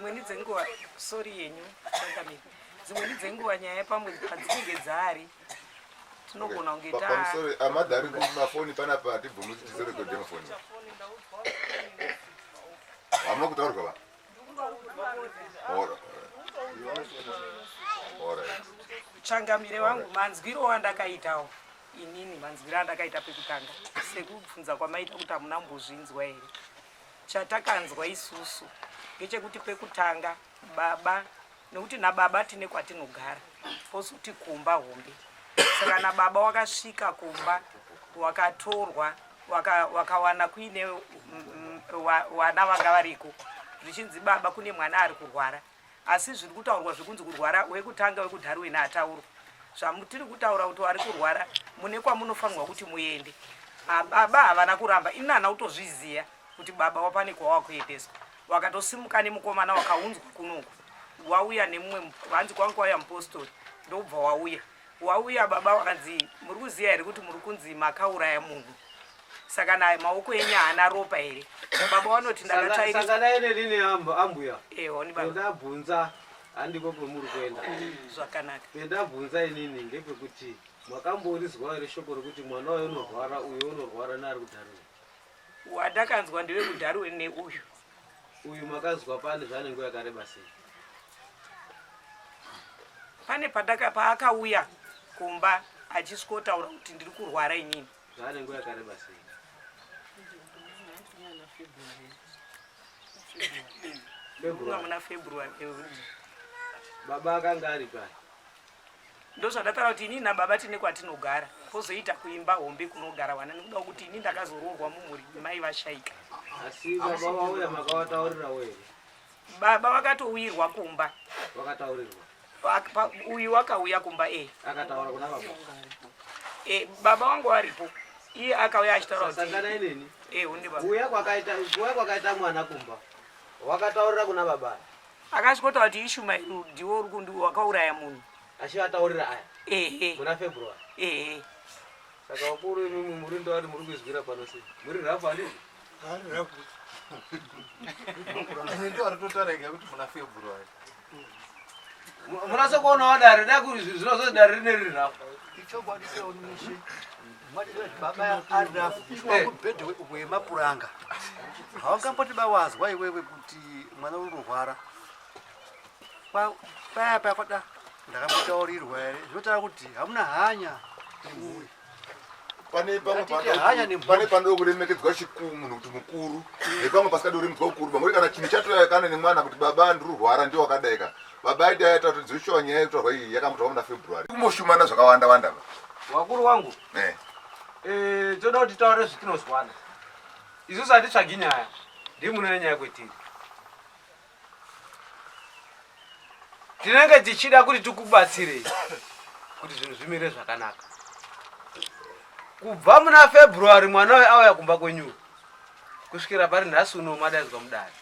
dzimweni dzenguva sorry yenyu changamire dzimweni dzenguva nyaya pamwedzi padzinenge dzari tinogona kunge sorry amadhari kumafoni panapa tibvume kuti tizorekodhe mafoni hamuna kutaurwa va changamire wangu manzwiro wandakaitawo inini manzwiro andakaita pekutanga sekubvunza kwamaita kuti hamuna mbozvinzwa here chatakanzwa isusu ngechekuti pekutanga baba nekuti nababa tine kwatinogara pozoti kumba hombe saka nababa wakasvika kumba wakatorwa wakawana kuine wana vanga variko zvichinzi baba kune mwana ari kurwara asi zviri kutaurwa zvekunzi kurwara wekutanga wekudhari wena ataurwa zvamutiri kutaura kuti ari kurwara mune kwamunofanirwa kuti muende baba havana kuramba ini hana kutozviziya kuti baba wapane kwawakuendeswa wakatosimuka nemukomana wakaunzwa kunoku wauya nemumwe hanzi kwangu kwauya mupostori ndobva wauya baba wakanzi muri kuziya here kuti muri kunzi makauraya munhu saka naye maoko enyu haana ropa here baba wanoti ndakatairisanganainerini ambuya oni baba ndabvunza handiko kwemuri kuenda zvakanaka pendabvunza inini ngepekuti makamborizwa here shoko rekuti mwana wayo unorwara uyo unorwara neari kudhariwe wandakanzwa ndewe kudhariwe uyu makazwa pane zvanenge yakareba sei pane paakauya kumba achisikotaura kuti ndiri kurwara inini zvanenge yakareba sei muna February baba akanga ari pari ndozvandataura kuti inini nababa tine kwatinogara pozoita kuimba hombe kunogara wana nekuda kuti ini ndakazoroorwa mumhuri mai vashaika asi baba wauya makavataurira here baba wakatouyirwa kumba wakataurirwa uyu wakauya kumba akataura kuna baba baba wangu aripo iye akauya achitaura kuti sangana ineni undi baba kuya kwakaita mwana kumba wakataurira kuna baba akasvikotaura kuti ishuma ndiwo uri kundi wakauraya munhu achivataurira aya muna February saka wakuru imi muri ndowari muri kuizwira pano sei muri rafu handii ndoaritotarega kuti muna February munasokuonawo dare da kuri zvinozozi dare rine riri rafu ichogwadiseonishe baba ari rafu mubhedhe wemapuranga hawangamboti bawazwa iwewe kuti mwana uri kurwara paya kwada ndakamutaurirwa here zvinotara kuti hamuna hanya nemhuri pane panodo kuremekedzwa munhu kuti mukuru nepamwe pasikadi kuremedzwa ukuru pamuri kana chinhu chatoyakana nemwana kuti baba ndiri kurwara ndiwo wakadaika baba aiti aita kuti dzishuwa nyaya yekutorwa iyi yakamutaura muna February kumboshumana zvakawanda wanda wakuru wangu toda kuti taure zvitinozwana isusu hatitsvagi nyaya ndimunene nyaya kwetiri tinenge tichida kuti tikubatsirei kuti zvinhu zvimire zvakanaka kubva muna February mwana we auya kumba kwenyu kusvikira pari nhasi uno madaidzwa mudare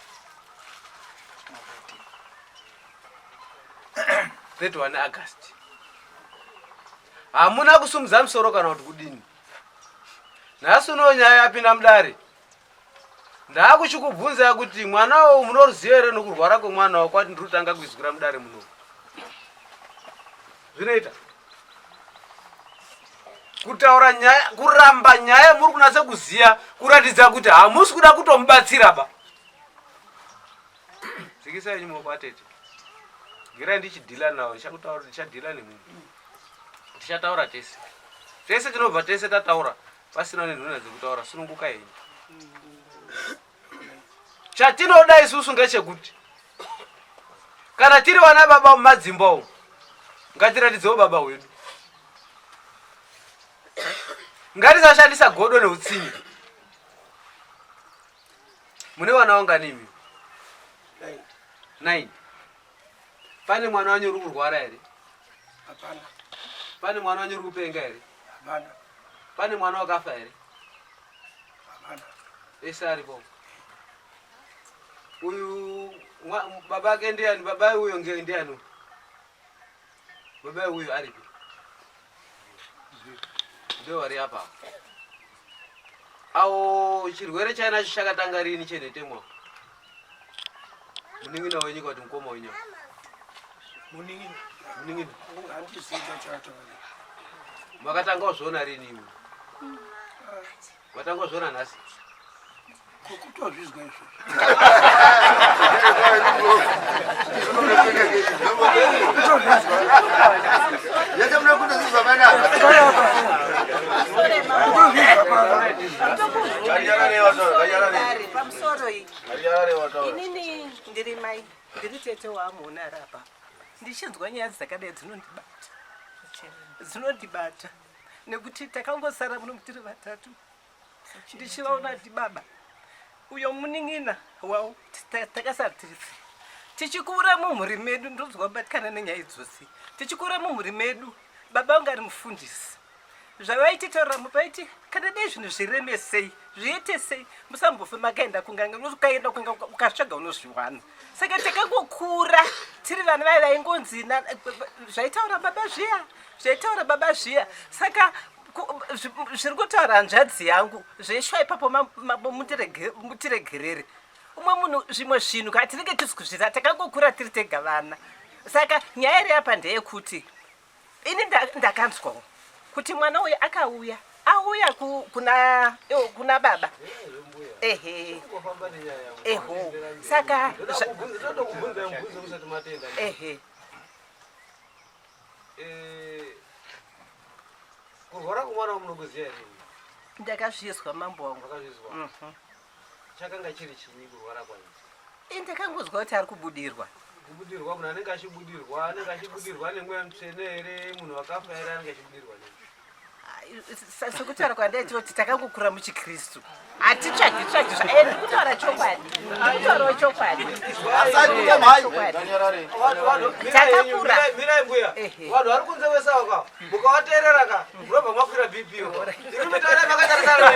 31 August hamuna kusumudza musoro kana kuti kudini nhasi uno nyaya yapinda mudare ndakuchikubvunza kuti mwana uyu munoruziva here nokurwara kwemwana wakwati ndiri kutanga kuizwira mudare muno zvinoita kutaura nyaya kuramba nyaya muri kunatsa kuziya kuratidza kuti hamusi kuda kutomubatsira ba zvikisai nyumo kwatete ngirai ndichidhila nawo ndichadhila nemunhu tichataura tese tinobva tese tataura pasina nenhuna dzekutaura sununguka henyu chatinoda isusu ngechekuti kana tiri vana baba mumadzimba umu ngatiratidzewo baba hwedu ngatisashandisa godo neutsinye mune vana vanganimi 9 pane mwana wanyu uri kurwara here hapana pane mwana wanyu uri kupenga here hapana pane mwana wakafa here hapana ese aripo uyu baba ake ndiani baba uyo ndiani baba uyo aripo ndio vari apa awo chirwere chainacho chakatanga rini chenhetemwa Muningina wenyika kuti mukoma wenyu. Muningina. Handizita chato. Makatanga kuzviona rini imwe? Matanga kuzviona nhasi? Kutozvizwa izvo. Yatamuna kutozvizwa panapa. Pamusoro iyi inini ndiri mai ndiri tete waamuna rapa ndichinzwa nyaya dzakadai dzinondibata nekuti takangosara muno tiri vatatu ndichivaona kuti baba uyo muning'ina wawo takasara tichikura mumhuri medu ndonzwa kubatikana nenyaya idzosi tichikura mumhuri medu baba vangu ari mufundisi zvavaititaurira mupaiti kana dai zvinhu zviremesei zviite sei musambofe makaenda kunganga ukaenda kunga ukatsvaga unozviwana saka takangokura tiri vana vai vaingonzi zvaitaura baba zviya saka zviri kutaura hanzvadzi yangu zveshwa ipapo mutiregerere umwe munhu zvimwe zvinhu katinenge tisi kuzvita takangokura tiri tega vana saka nyaya iri apa ndeyekuti ini ndakanzwawo kuti mwana uyu auya kuna baba eho saka kurwara kumwana munokuziya rini? Ndakazvizwa mambo wangu. Chakanga chiri chinyi kurwara kwani? Ndakangozwa kuti ari kubudirwa. Kubudirwa munhu anenge achibudirwa nemweya mutsvene here munhu wakafa here anenge achibudirwa nei? Sekutaura kwandaitiro kuti takangokura muchikristu hatitsvagi ndikutaura chokwadi ndikutaurawo chokwadi takakura mirai mbuya vanhu vari kunze kwesauka mukawateerera ka munobva makwira bp iri mitaura makatarisana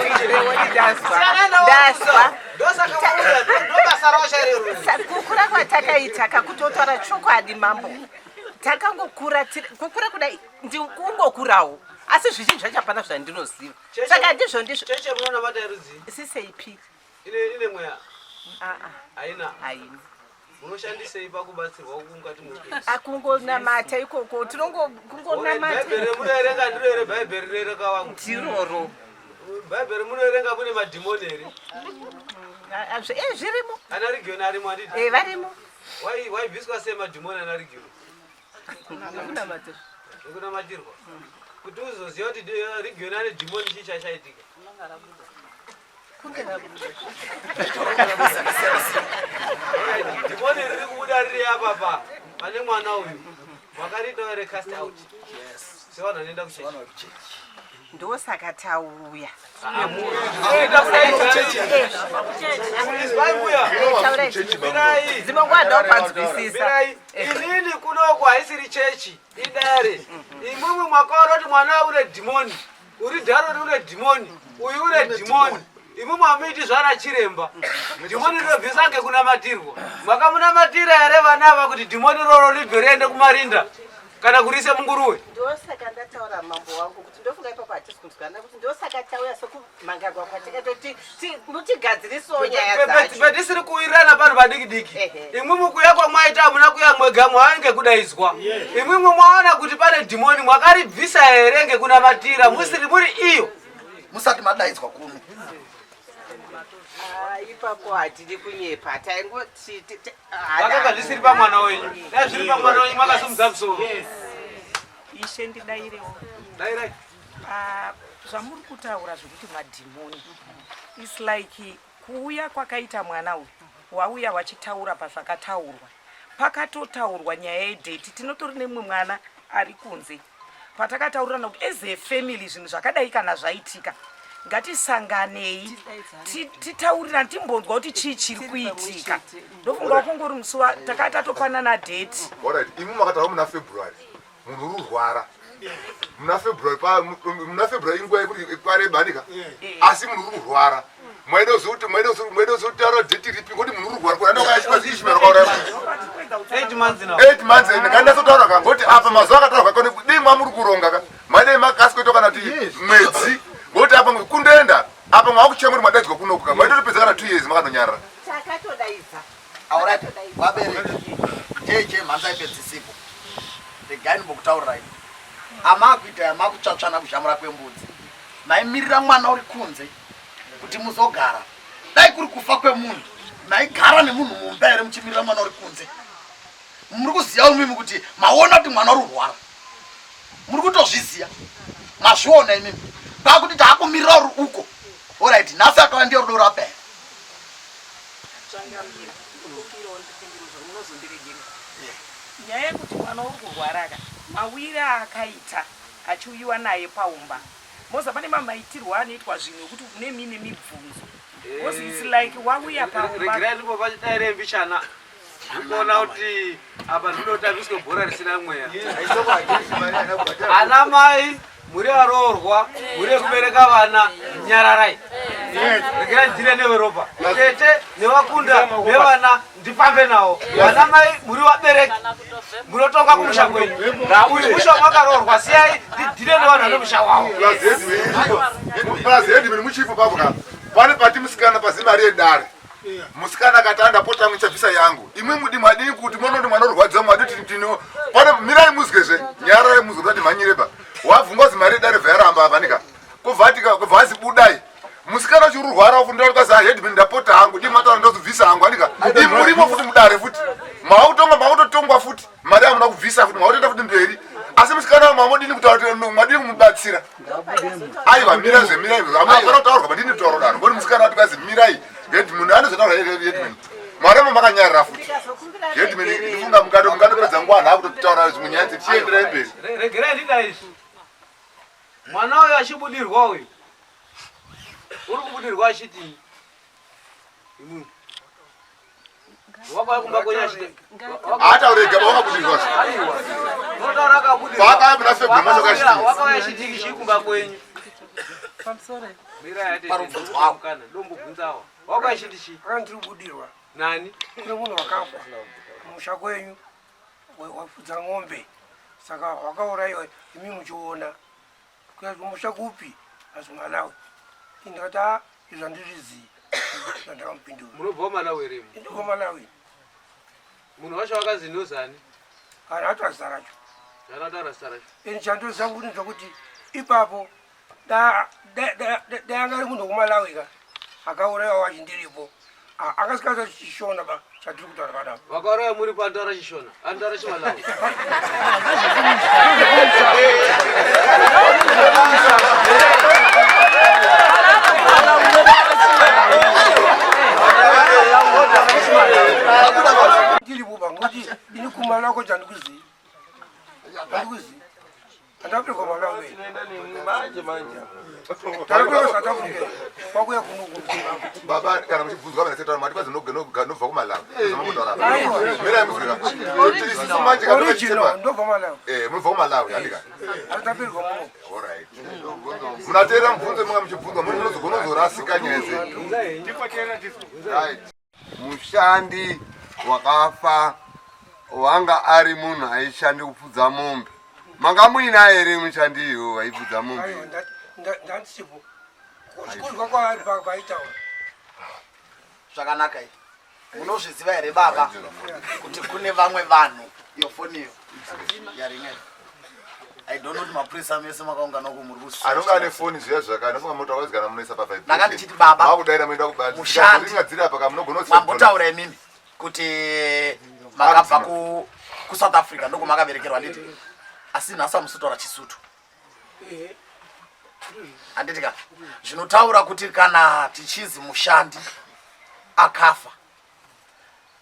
ndaswa ndosaka mauya ndobasa ravo chairero kukura kwatakaita kakutotaura chokwadi mambo takangokura kukura kudai ndikungokurawo asi zvizhinji zvacho hapana zvandinoziva saka ndizvo cheche munonamata yerudzi siseipi ine mweya haina munoshandisei pakubatsirwa mukati mweupenyu? Akungonamata ikoko tinongonamata. Bhaibheri munoerenga ndiro here bhaibheri rereka wangu? Ndiroro. Bhaibheri munoerenga mune madhimoni here? Zvirimo. Ana region arimo handiti? Varimo. Waibviswa sei madhimoni ana region? Nekunamatirwa. Kuti uzoziva kuti region ane dhimoni chii chachaitika? Dhimoni riri kubuda riri apa pane mwana uyu wakaritawo here cast out sevanhu vanoenda kuchechi ndosaka tauya inini kunoko haisiri chechi idare imwimwi mwakaona kuti mwana une dhimoni uri dharo une dhimoni uyu une dhimoni imwimwi hamuiti zvana chiremba dhimoni rinobvisa ngekunamatirwa mwakamunamatira here vana ava kuti dhimoni roro ribve riende kumarinda kana kurise munguruwe? Ndosaka ndataura mambo wangu kuti ndofunga ipapo hatisi kunzwana kuti ndosaka tauya sokumangarwa kwatikatoti mutigadzirisewo nyaya dzacho. Patisiri kuwirirana panhu padiki-diki. Imwimwi kuya kwamwaita hamuna kuya mwega mwawa ngekudaizwa. Imwimwi mwaona kuti pane dhimoni mwakaribvisa here ngekunamatira musiri muri iyo musati madaidzwa kuno. Ipapo hatidi kunyepa taingoti vakanga zvisiri pamwana wenyu dai zviri pamwana wenyu makasimudza musoro. Ishe ndidairewo Dairai zvamuri kutaura zvokuti madhimoni is like kuuya kwakaita mwana uyu wauya wachitaura pazvakataurwa pakatotaurwa nyaya yedheti tinotori nemwe mwana ari kunze patakataurirana kuti as a family zvinhu zvakadai kana zvaitika ngatisanganei titaurirana timbonzwa kuti chii chiri kuitika ndofunga kungori musi takati tatopanana dheti. Alright, imwe makataura muna February munhu ururwara muna February inguva yekuti kwarebanika asi munhu ururwara mwaida kuzotara dheti ripi ngoti munhu ururwara kuna ndokayashika ziishimero kaurema 8 months now. 8 months ngandasotaura kangoti apa mazuva akataurwa kone dii mwamuri kuronga maidai makasi kuita kana kuti mwedzi ngoti apa kundoenda apa mwakuchemuri madaidzwa kunokuka maitotopedza kana 2 years makanonyarara Takatodaidza. Alright. Wabereki. Jeje manza ipedzisipo. Regai ndokutaurirai. Amakuita amakutsvatsvana kuzhamura kwembudzi. Maimirira mwana uri kunze kuti muzogara. Dai kuri kufa kwemunhu. Maigara nemunhu mumba ere muchimirira mwana uri kunze. Muri kuziva umimi kuti maona kuti mwana uri kurwara. Muri kutozviziva. Mazviona imimi. Kwakuti taakumirira uri uko. Alright, nhasi akava ndiyo rudo rapera. Nyaya yekuti mwana uri kurwara mawire akaita achiuyiwa naye paumba moza pane mamaitirwo anoitwa zvinhu ekuti kune mine mibvunzo because it's like wauya paumba regerai ndipo pachidaire mbichana ndikuona kuti apa ndinotambiswe bhora risina mweya ana mai muri varoorwa muri kubereka vana nyararai regerai ndire neveropa tete nevakunda nevana ndifambe navo vana mai muri vabereki munotonga kumusha kwenyu uyu musha makaroorwa siyai ndidhire nevanhu vane musha wavo plazi mini muchifu papo pane pati musikana pazimari yedare musikana akati andapota muchabvisa yangu imwe mudi mwadii kuti monondi mwana urwadziwa mwadi tino pane mirai muzwezve nyararai muzwe kuti mhanyireba wabvunga zimari yedare vhairamba avanika kubva azibudai musikana uchirurwara ufundira kuti kazi hedman ndapota hangu ndimataura ndozobvisa hangu anika imurimo futi mudare futi mautotongwa futi mari amuna kubvisa futi mautoenda futi mberi asi musikana mamodini kutaura kuti mwadini kumubatsira aiwa mirai zvemirai amafana kutaurwa madini tauro dano ngoti musikana wati kazi mirai hedman anozotaura hedman maremo makanyarira futi hedman ndifunga mungatopedza ngwana akutotaura munyaya dzetichienderai mberi regerai ndidaizvi mwana uyo achibudirwa uyu uri kubudirwa achiti wakauya kumba kwenyu achiti ataurega wakabudirwa unotaura akabudirwa wakayambira february mashokashiti wakauya achitiki chiri kumba kwenyu mirai atezvokana dombobvunzawa wakauya achiti chii akandiri kubudirwa nani kune munhu wakafa musha kwenyu wafudza ng'ombe saka wakauraiwa imi muchiona kuyazi musha kupi asi Malawi ndikati izvi handizvizivi zvandakamupindura munobva Malawi ere ndibva Malawi munhu wacho wakazi ndozani kana ataura zita racho zvakataura zita racho ini chandozangu kuti nzvakuti ipapo dai anga ari munhu wekumalawi ka akauraiwa wachi ndiripo akasikasa chishona ba chatiri kutaura padapa vakauraiwa muri pantaura chishona antaura chiMalawi ndiripo ngoti ini kumalawi ko chandikuzivi handikuzivi handaperekwa Malawi tarekweka South Africa kwakuya kunuku baba kana muchibvunzwa kana setaura mati kwazi nobva kumalawi mirai muzwira manje original ndobva Malawi munobva kumalawi andika handitaperekwa muno alright munateera mubvunzo munga muchibvunzwa muri munozogona kuzorasika nyaya dzenyu right mushandi wakafa wanga ari munhu aishandi kupfudza mombe manga muinaye ere mushandi iyo waipfudza mombe ndandisipo kuzwa kwaari paitaura Zvakanaka. Munozviziva here baba kuti kune vamwe vanhu yofoniyo yaringe. I don't know kuti mapurisa mese makaungana uko muri kusi. anonga ane foni zviya zvakana funga moto wakazigana munoisa pa5 Nakandichiti baba makudaira muenda kubati mushandi ringadzira paka munogona mambotaura imimi kuti makabva ku South Africa ndoko makaberekerwa nditi asi nhasi amusotaura Chisuthu handiti ka zvinotaura kuti kana tichizi mushandi akafa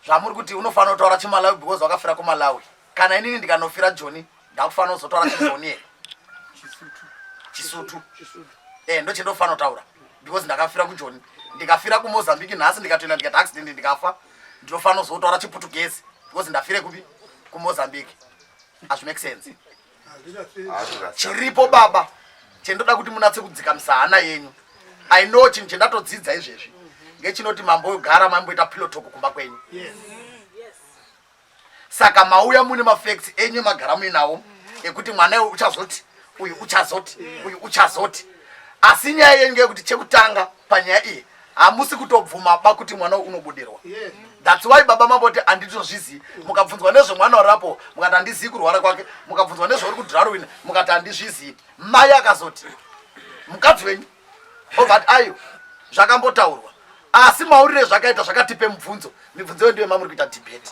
zvamuri kuti unofanira kutaura chiMalawi because wakafira kuMalawi kana inini ndikanofira Joni ndakufanira kuzotaura chiJoni here Chisuthu ndo chindofanira kutaura because ndakafira kuJoni ndikafira kuMozambique nhasi ndikatoenda ndikati accident ndikafa ndinofanira kuzotaura chiPortuguese because ndafire kupi kuMozambique azvi make sense chiripo baba chendoda kuti munatse kudzika musana yenyu I know chinhu chendatodzidza izvezvi ngechinoti mambo yogara mamboita pillow talk kumba kwenyu saka mauya mune mafacts enyu magara muinawo ekuti mwana uyu uchazoti uyu uchazoti uyu uchazoti asi nyaya yenyu ngekuti chekutanga panyaya iyi hamusi kutobvuma ba kuti mwana unobudirwa. That's why baba mamboti anditozvizivi. Mukabvunzwa nezvemwana urapo mukati handizivi kurwara kwake, mukabvunzwa nezvauri kudharawini mukati handizvizivi. Mai akazoti mukadzi wenyu obvati ayo zvakambotaurwa, asi maurire zvakaita zvakatipe mibvunzo. Mibvunzo ndiyo mamuri kuita debate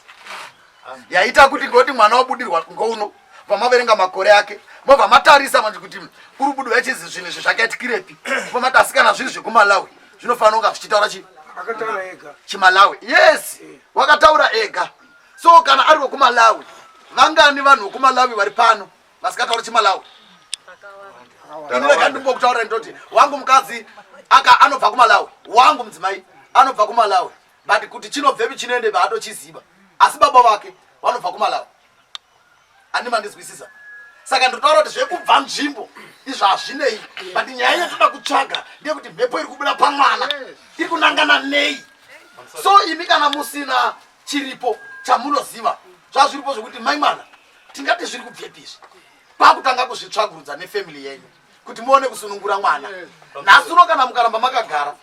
yaita kuti ngoti mwana wabudirwa ngouno pamaverenga makore ake mobva matarisa manje kuti uri budirwa chizi zvinhu izvi zvakaitikiripi pomati asikana zviri zvekuMalawi zvinofanira kunga zvichitaura akataura ega chiMalawi. Yes, wakataura ega. So kana ari wekuMalawi vangani vanhu vekuMalawi vari pano vasikataura chiMalawi? Inirega ndimbokutaura ndoti wangu mukadzi anobva kuMalawi, wangu mudzimai anobva kuMalawi, but kuti chinobvepi chinoende vaatochiziva, asi baba vake vanobva kuMalawi. Handima ndizwisisa. Saka ndotaura kuti zvekubva nzvimbo izvo hazvinei, but nyaya yatoda kutsvaga ndeyekuti mhepo iri kubuda pamwana iri kunangana nei. So imi kana musina chiripo chamunoziva zvazviripo zvokuti mai mwana tingati zviri kubvepizvi, kwakutanga kuzvitsvagurudza nefamily yenyu kuti muone kusunungura mwana. Nhasi uno kana mukaramba makagara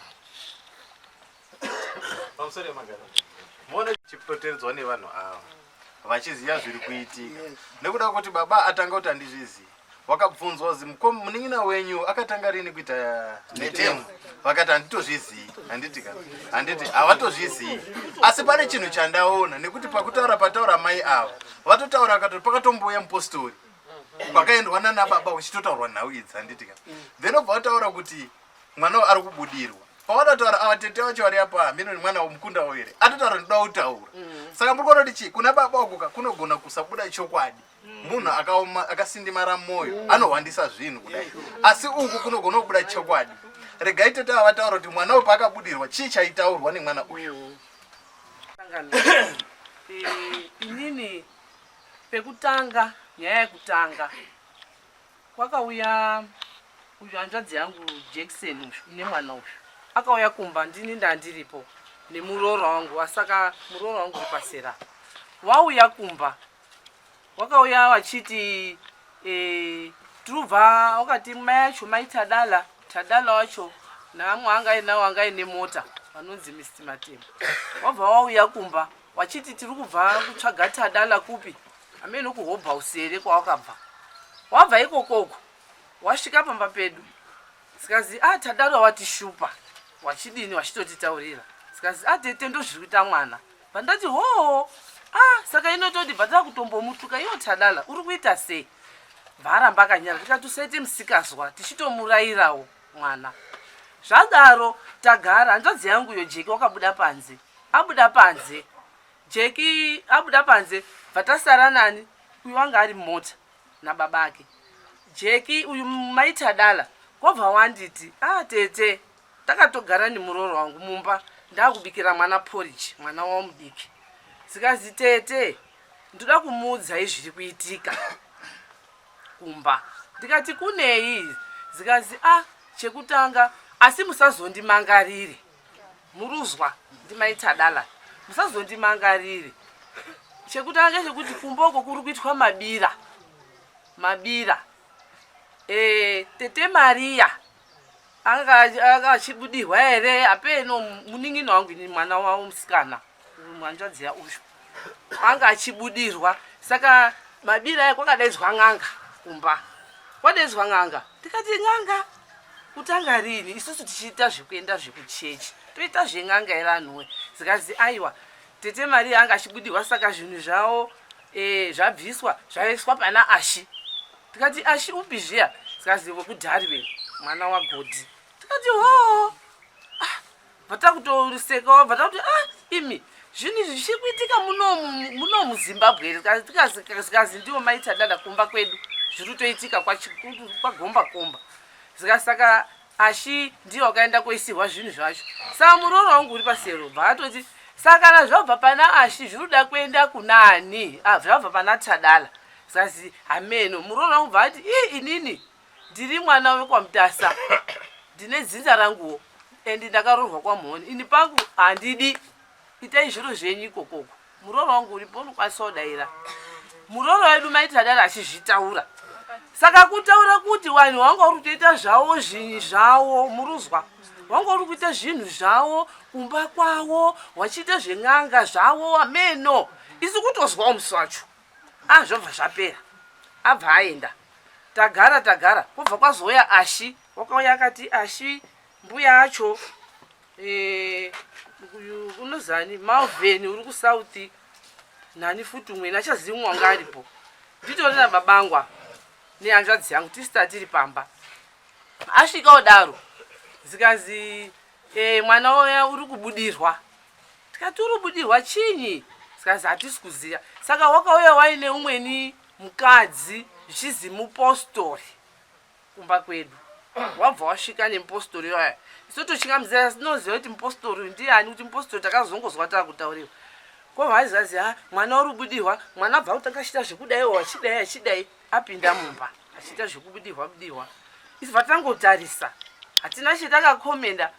pamusoro yemagara muone chipoteredzwa nevanhu ava vachiziva zviri kuitika, nekuda kuti baba atanga kuti handizvizivi. Wakabvunzwa zi munin'ina wenyu akatanga rini kuita netemu, vakati handitozvizivi. Handiti havatozvizivi, asi pane chinhu chandaona, nekuti pakutaura pataura mai ava vatotaura vakati pakatomboya mupostori kwakaendwa nababa uchitotaurwa nhau idzi. Handitika then obva vataura kuti mwana ari kubudirwa. Pavanotaura avatete vacho vari apa mino mwana womukunda were atotaura ndoda kutaura. Saka muri kuona kuti chi kuna baba ukuka kunogona kusabuda chokwadi. Munhu akasindimara moyo anohwandisa zvinhu kudai, asi uku kunogona kubuda chokwadi. Regai tete vataura kuti mwana uyu paakabudirwa chii chaitaurwa nemwana uyu. Inini pekutanga, nyaya yekutanga kwakauya uyu hanzvadzi yangu Jackson uyu nemwana uyu akauya kumba, ndini ndandiripo nemuroora wangu, asaka muroora wangu uri pasera. Wauya kumba wakauya wachiti turubva wakati mai acho maitadala wacho namwe angainawo angaine mota vanonzi Mr. Matemo. Wabva wauya kumba wachiti tiri kubva kutsvaga tadala kupi, amene kuhobha usere kwawakabva. Wabva ikokoko wasvika pamba pedu sikazi tadala watishupa, wachidini wachitotitaurira sikazi tete ndozviri kuita mwana. Vandati ho saka inototi bhatara kutombomutuka iyo tadala uri kuita sei. Bharamba akanyara tikati usaite musikazwa tichitomurayirawo mwana. Zvadaro tagara, hanzvadzi yangu yo Jeki wakabuda panze. Abuda panze Jeki abuda panze bvatasara nani uyu wanga ari mota nababake. Jeki uyu maitadala kwabva wanditi tete takatogara nemurooro wangu mumba ndakubikira mwana porridge, mwana wamudiki. Sikazi tete ndoda kumuudza izviri kuitika kumba. Ndikati kunei? Zikazi chekutanga asi musazondimangarire, muruzwa ndimaitadala, musazondimangarire. Chekutanga chekuti kumboko kuri kuitwa mabira. Tete Maria anga achibudirwa here apeno munin'ina wangu ni mwana wawo musikana mwanjadzia uyu anga achibudirwa. Saka mabira aya kwakadaidzwa n'anga kumba, kwadaidzwa n'anga. Tikati n'anga kutanga rini? Isusu tichiita zvekuenda zvekuchechi toita zven'anga here anhuwe. Zikazi aiwa Tete Maria anga achibudirwa, saka zvinhu zvavo zvabviswa zvaiswa pana Ashi. Tikati Ashi upi zviya? Zikazi wekudhari mwana waGodhi. Tikati ho bvata kutorisekawo bvata kuti imi zvinhu izvi zvichiri kuitika muno muZimbabwe here? Zikazi ndiwo maitadala kumba kwedu zviri kutoitika kwagomba komba. Saka Ashi ndiwo wakaenda koisirwa zvinhu zvacho. Saka murooro wangu uri pasero bva atoti saka kana zvabva pana Ashi zviri kuda kuenda kunani? Zvabva pana Tadala. Sikazi ameno murooro wangu bva ati inini ndiri mwana wekwamutasa, ndine dzinza ranguwo endi ndakaroorwa kwamhoni, ini pangu handidi, itai zviro zvenyu ikokoko. Murooro wangu uripo unokwanisa kudayira. Murooro wedu maitadala achizvitaura. Saka kutaura kuti vanhu vanga uri kutoita zvavo zvinhu zvavo, muruzwa wanga uri kuita zvinhu zvavo kumba kwavo wachiita zven'anga zvavo ameno isi kutozwawo musi wacho zvobva zvapera abva aenda tagara kubva kwazouya Ashi wakauya akati Ashi mbuya acho unozani Malvin uri kusauthi nani futi umwe achazivi mwanga aripo nditori nababangwa nehanzvadzi yangu tisita tiri pamba asvika odaro zikazi mwana waya uri kubudirwa tikati uri kubudirwa chinyi zikazi hatisi kuziva saka wakauya waine umweni mukadzi zvichizi mupostori kumba kwedu wabva wasvika nemupostori waya isu tochingamizira sinoziva kuti mupostori ndiani kuti mupostori takazongozwa takutauriwa kwavaizazi mwana uri kubudirwa mwana abva kutanga achiita zvekudaiwo achidai apinda mumba achiita zvekubudirwa isi vatangotarisa hatina chitakakomenda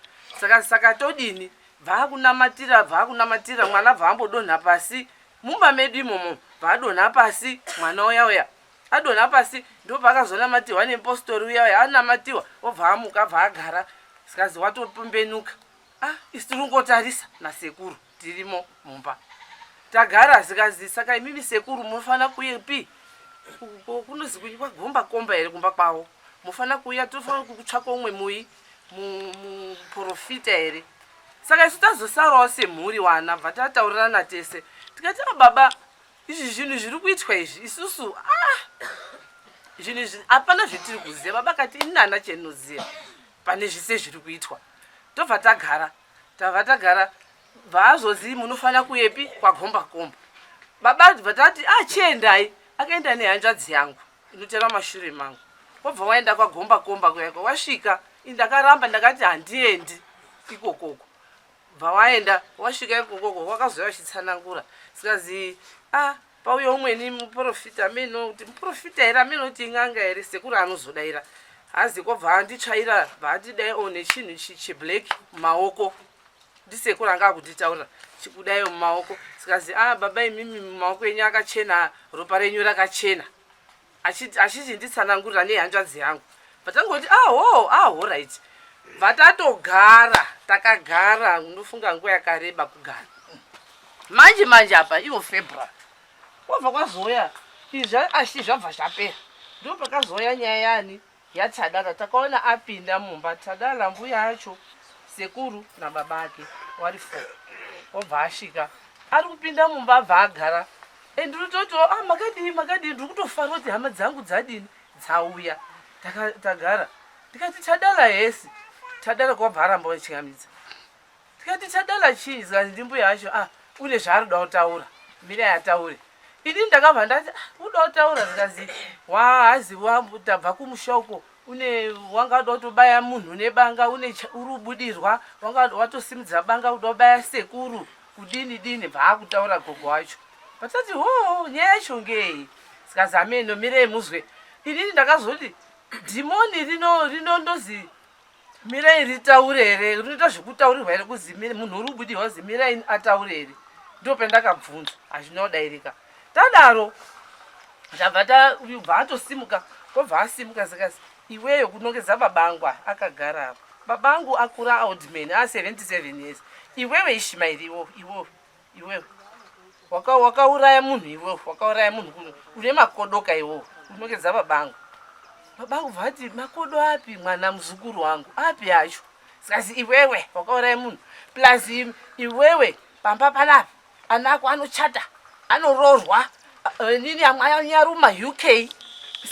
saka todini vaakunamatira mwana bva ambodonha pasi mumba medu imomo vaadonha pasi mwana uya adonha pasi ndopakazonamatirwa nemupostori uya anamatiwa obva amuka bva agara sikazi watopembenuka isi tiringotarisa nasekuru tirimo mumba tagara zikazi saka imimi sekuru munofanira kuyepi kunozi kwagomba here kumba kwavo mufanira kuuya tofanira kutsvaka umwe mui muprofita here saka isu tazosarawo semhuri wana bva tataurirana tese tikati baba izvi zvinhu zviri kuitwa izvi isusu zvinhu izvi hapana zvetiri kuziva baba kati inana chendinoziva pane zvise zviri kuitwa tobva tagara vaazozii munofanira kuyepi kwagomba baba bva tati chiendai akaenda nehanzvadzi yangu inotera mashure mangu wabva waenda kwagomba kuyako wasvika ndakaramba ndakati handiendi ikokoko bva waenda wasvika ikokoko wakazoya wachitsanangura sikazi pauya umweni muprofita ameno kuti muprofita here ameno kuti ing'anga here sekuru anozodaira hazi kwabva anditsvaira vaatidai one chinhu cheblack mumaoko ndisekuru anga akutitaura chikudaiwo mumaoko sikazi baba imimi mumaoko enyu akachena ropa renyu rakachena achiti nditsanangurira nehanzvadzi yangu vatangoti right takagara unofunga nguva yakareba kugara manje apa ivo February wabva kwazoya izvi zvabva zvapera ndo pakazoya nyaya yani yaTsadala takaona apinda mumba Tsadala mbuya acho sekuru nababa ake wari 4 wabva asvika ari kupinda mumba abva agara ndinototo makadini ndiri kutofanira kuti hama dzangu dzadini dzauya tagara tikati Tsadala hesi Tsadala kwabva aramba wachingamidza tikati Tsadala chii zikazi ndimbuya yacho une zvaarida kutaura mira yataure ini ndakabva ndati uda kutaura zikazi hazi tabva kumushauko wangada kutobaya munhu nebanga uri kubudirwa wanga watosimudza banga uda kubaya sekuru kudini vaakutaura gogo wacho vatati nyaya yacho ngei sikazi ameno mirei muzwe inini ndakazoti dhimoni rinondozi mirai ritaure here rinoita zvekutaurirwa here kuzi munhu uri kubudirwa zi mirai ataure here ndo pendakabvunza hazvina kudairika tadaro bva atosimuka kobva asimuka zikazi iweyo kunongedza babangwa akagara apa babangu akura oldman 77 years iwewe Ishmael iwewe wakauraya munhu iwewe wakauraya munhu une makodoka iwewe unongedza babangu vati makodo api mwana muzukuru wangu api acho sikazi iwewe wakauraya munhu plus iwewe pamba panapi ana ako anochata anoroorwa nini amwe anyaruma UK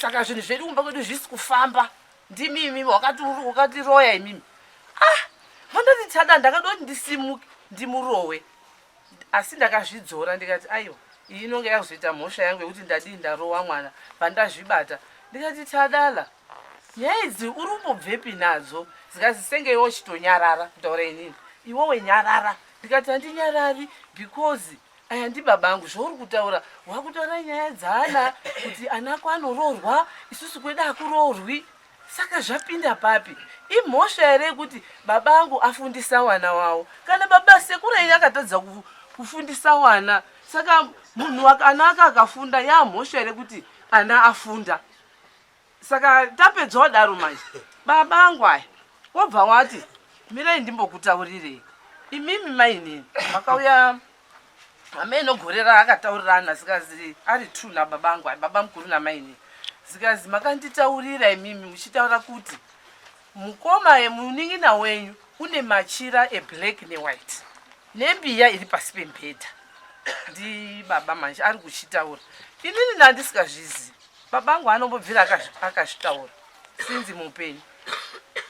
saka zvinhu zvedu kumba kwedu zvisi kufamba ndimimi wakatiroya imimi vandati Tsada ndakada kuti ndisimuke ndimurowe asi ndakazvidzora ndikati aiwa iyi inonge yakuzoita mhosva yangu yekuti ndadii ndarowa mwana pandazvibata ndikati Tsadala nyaya idzi uri kumbobvepi nadzo zikazi senge iwo chitonyarara kutaura inini iwowe nyarara ndikati handinyarari because aya ndibabangu zvauri kutaura wakutaura nyaya dzaana kuti anako anoroorwa isusu kwedu akuroorwi saka zvapinda papi imhosva here kuti babangu afundisa wana wawo kana baba sekuru ini akatadza kufundisa wana saka munhu ana ake akafunda yamhosva here kuti ana afunda saka tapedzawo daro manje babangu aya wobva wati mirai ndimbokutaurirei. Imimi maini makauya ameno gorera akataurirana zikazi ari true na babangu, baba mukuru na maini. Zikazi makanditaurira imimi muchitaura kuti mukoma munin'ina wenyu une machira black ne white. Nembiya iri pasi pembedha. Ndi baba manje ari kuchitaura. Inini ndandisingazvizi. Babangu anombobvira akazvitaura. Sinzi mupenyu.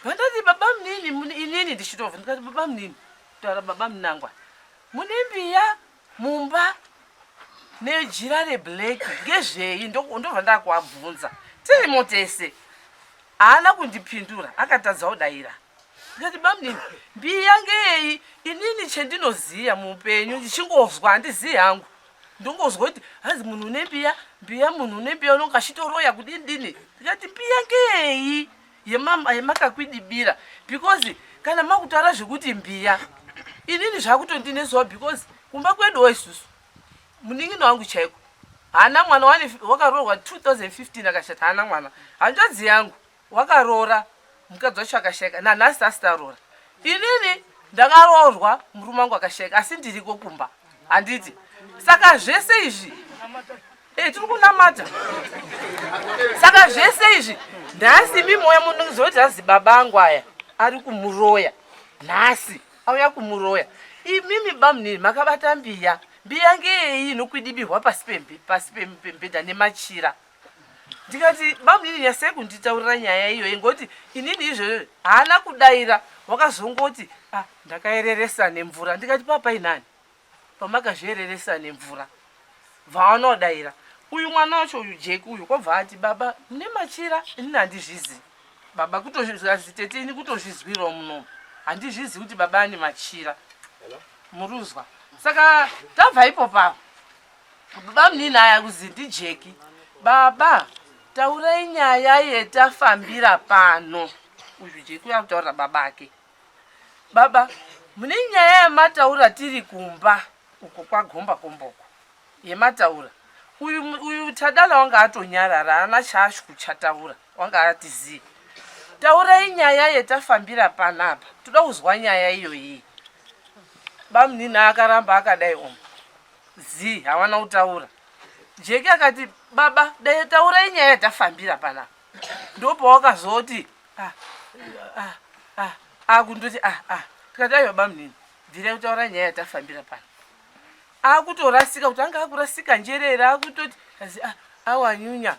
Vandati baba munini inini ndichitovha ndikati baba munini. Taura baba munangwa. Mune mbiya mumba nejira reblack ngezvei ndobva ndakuabvunza. Tiri motese. Haana kundipindura akatadza kudayira. Ndikati baba munini mbiya ngei inini chendinoziya muupenyu ndichingozwa handiziyi hangu. Ndongozwa kuti hazi munhu une mbiya munhu une mbiya unongachitoroya kudini. Ndikati mbiya ngei yemakakwidibira because kana makutaura zvekuti mbiya inini zvakutondinezwa because kumba kweduwo isusu munin'ina wangu chaiko haana mwana wakaroorwa 2015 akashata haana mwana. Hanzvadzi yangu wakaroora mukadzi wacho akasheka nanhasi asitarora. Inini ndakaroorwa murume wangu akasheka asi ndiriko kumba handiti. Saka zvese izvi tiri kunamata. Saka zvese izvi nhasi mimoya munozoti hazi baba angu aya ari kumuroya nhasi auya kumuroya. Imimi bamunini makabata mbiya ngei inokwidibirwa pasi pembedha nemachira. Ndikati bamunini nyasai kunditaurira nyaya iyoyi ngoti inini izvozvo haana kudayira wakazongoti ndakaereresa nemvura. Ndikati papa inani pamakazviereresa nemvura vaanodayira uyu mwana wacho uyu Jeki uyu kwabva ati baba mune machira inini handizvizi. Baba kutozvizi tete ini kutozvizwirawo munomu handizvizi kuti baba ane machira muruzwa. Saka tabva ipopapo baba munini aya kuzi ndiJeki baba taurai nyaya yetafambira pano. Uyu Jeki uya kutaurira babake baba mune nyaya yemataura tiri kumba uko kwagomba komboko yemataura uyu Tadala wanga atonyarara haana chaachikuchataura wanga atiziyi. Taurai nyaya yetafambira panapa toda kuzwa nyaya iyoyi. Bamunini akaramba akadai zi hawana kutaura. Jeki akati baba dai taurai nyaya yetafambira panapa. Ndopawakazoti akundoti tikati aiwa bamunini bvirai kutaura nyaya yetafambira pano. Akutorasika kuti anga akurasika njerere akutoti azi awanyunya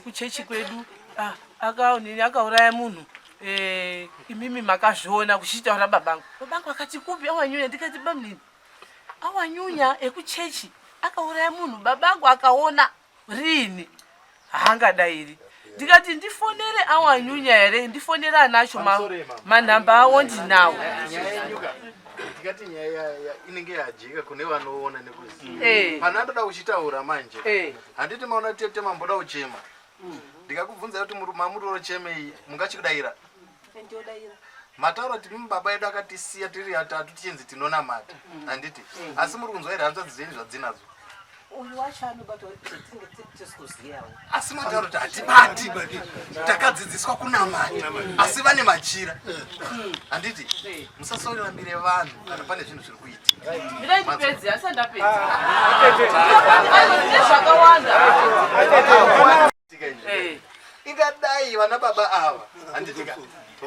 kuchechi kwedu akaonini akauraya munhu imimi makazviona kuchitaura babangu. Babangu akati kupi awanyunya. Ndikati bamunini awanyunya ekuchechi akauraya munhu babangu akaona rini haangadayiri. Ndikati ndifonere awanyunya here ndifonere anacho manhamba awo ndinawo. Ndikati nyaya inenge yajika kune vanoona nekuziva. Pana ndoda kuchitaura manje handiti maona tete mamboda kuchema. Ndikakubvunza kuti mamuri rochemei mungachikudayira. Matauro kuti baba edu akatisiya tiri atatu tichinzi tinonamata handiti asi muri kunzwa here hanzvadzi dzenyu zvadzinadzo. Uyu wacho anobata tisikuziyawo. Asi matauro kuti hatibati takadzidziswa kunamata asi vane machira handiti musasorerambire vanhu kana pane zvinhu zviri kuitika. Mirai ndipedzi asi handapedza. Zvakawanda. Ingadai vana baba ava handitika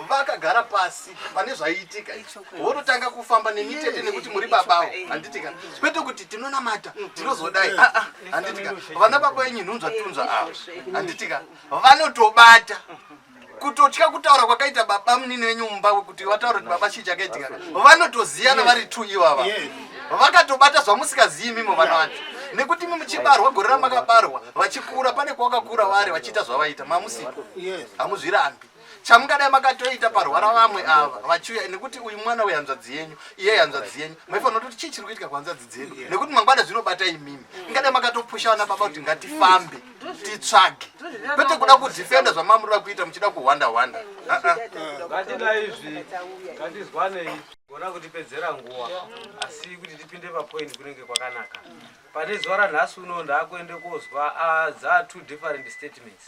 vakagara pasi pane zvaiitika vorotanga kufamba nemitete nekuti muri babawo handitika kwete kuti tinonamata tinozodai handitika vana baba venyu nhunzva tunzva ava handitika vanotobata kutotya kutaura kwakaita baba munini wenyu mumba wekuti vataura kuti baba chii chakaitika vanotoziyana vari tu ivava vakatobata zvamusingazivi mimo vana vacho nekuti muchibarwa gore ramakabarwa vachikura pane kwakakura vari vachiita zvavaita mamusi hamuzvirambi chamungadai makatoita parwara vamwe ava vachiuya nekuti uyu mwana wehanzvadzi yenyu iye hanzvadzi yenyu maifanira kuti chii chiri kuitika kuhanzvadzi dzedu nekuti mangwana zvinobata imimi ingadai makatopusha vana baba kuti ngatifambe titsvage kwete kuda kudhifenda zvamamurira kuita muchida kuhwanda ngatida izvi ngandizwanei gona kutipedzera nguva asi kuti tipinde papoint kunenge kwakanaka. Pane zuva ranhasi uno ndaakuende kozwa two different statements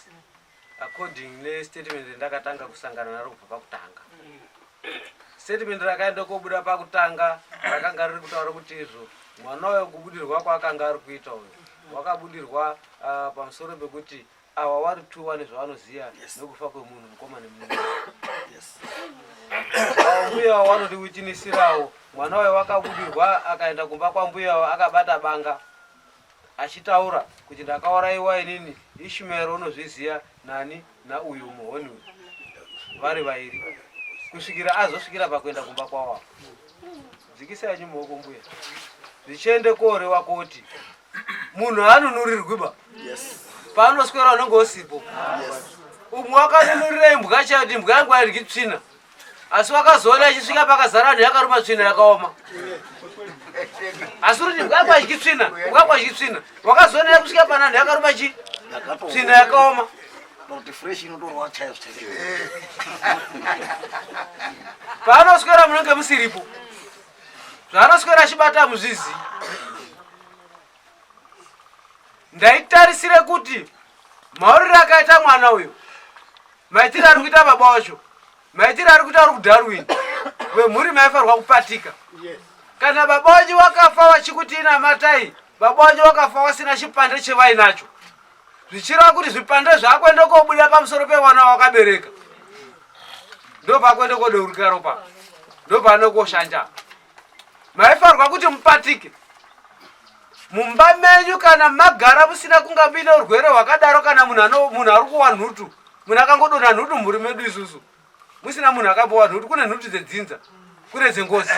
according nestatement ndakatanga kusangana naro kubva pakutanga. statement rakaenda kobuda pakutanga rakanga riri kutaura kuti izvo mwana uyo kubudirwa kwaakanga ari kuita uyo wakabudirwa pamusoro pekuti ava vari 2 zvavanoziya nekufa kwemunhu mukoma nemunhu mbuya wavo vanoti wichinisirawo mwana uyo wakabudirwa akaenda kumba kwambuya wavo akabata banga achitaura kuti ndakaurayiwa inini Ishmael unozviziya nani nauyu muhoni uyu vari vairi kusvikira azosvikira pakuenda kumba kwavo dzikisai chimuoko mbuya zvichiende korewa kuti munhu haanonurirwiba paanoswera unenge usipo umwe wakanunurira imbwa chayo kuti imbwa yangu airyi tsvina asi wakazoona ichisvika pakazara vanhu yakaruma tsvina yakaoma asi kuti imbwa yangu aidyi tsvina imbwa yangu aidyi tsvina wakazoona yakusvika pana vanhu yakaruma tsvina yakaoma paanoswera munenge musiripo zvaanoswera achibata muzvizi ndaitarisire kuti mauriro akaita mwana uyu maitiro ari kuita baba wacho maitiro ari kuita uri kudarwin wemhuri maifanirwa kupatika kana baba wacho wakafa vachikuti inamatai baba wacho wakafa wasina chipande chevainacho zvichireva kuti zvipande zvaakuenda kobuda pamusoro pemwana wakabereka ndo pakuenda kodeurika ropa ndo paano koshanja maifanirwa kuti mupatike mumba menyu kana magara musina kunga muine urwere hwakadaro kana munhu ari kuwa nhutu munhu akangodonha nhutu mhuri medu isusu musina munhu akambowa nhutu kune nhutu dzedzinza kune dzengozi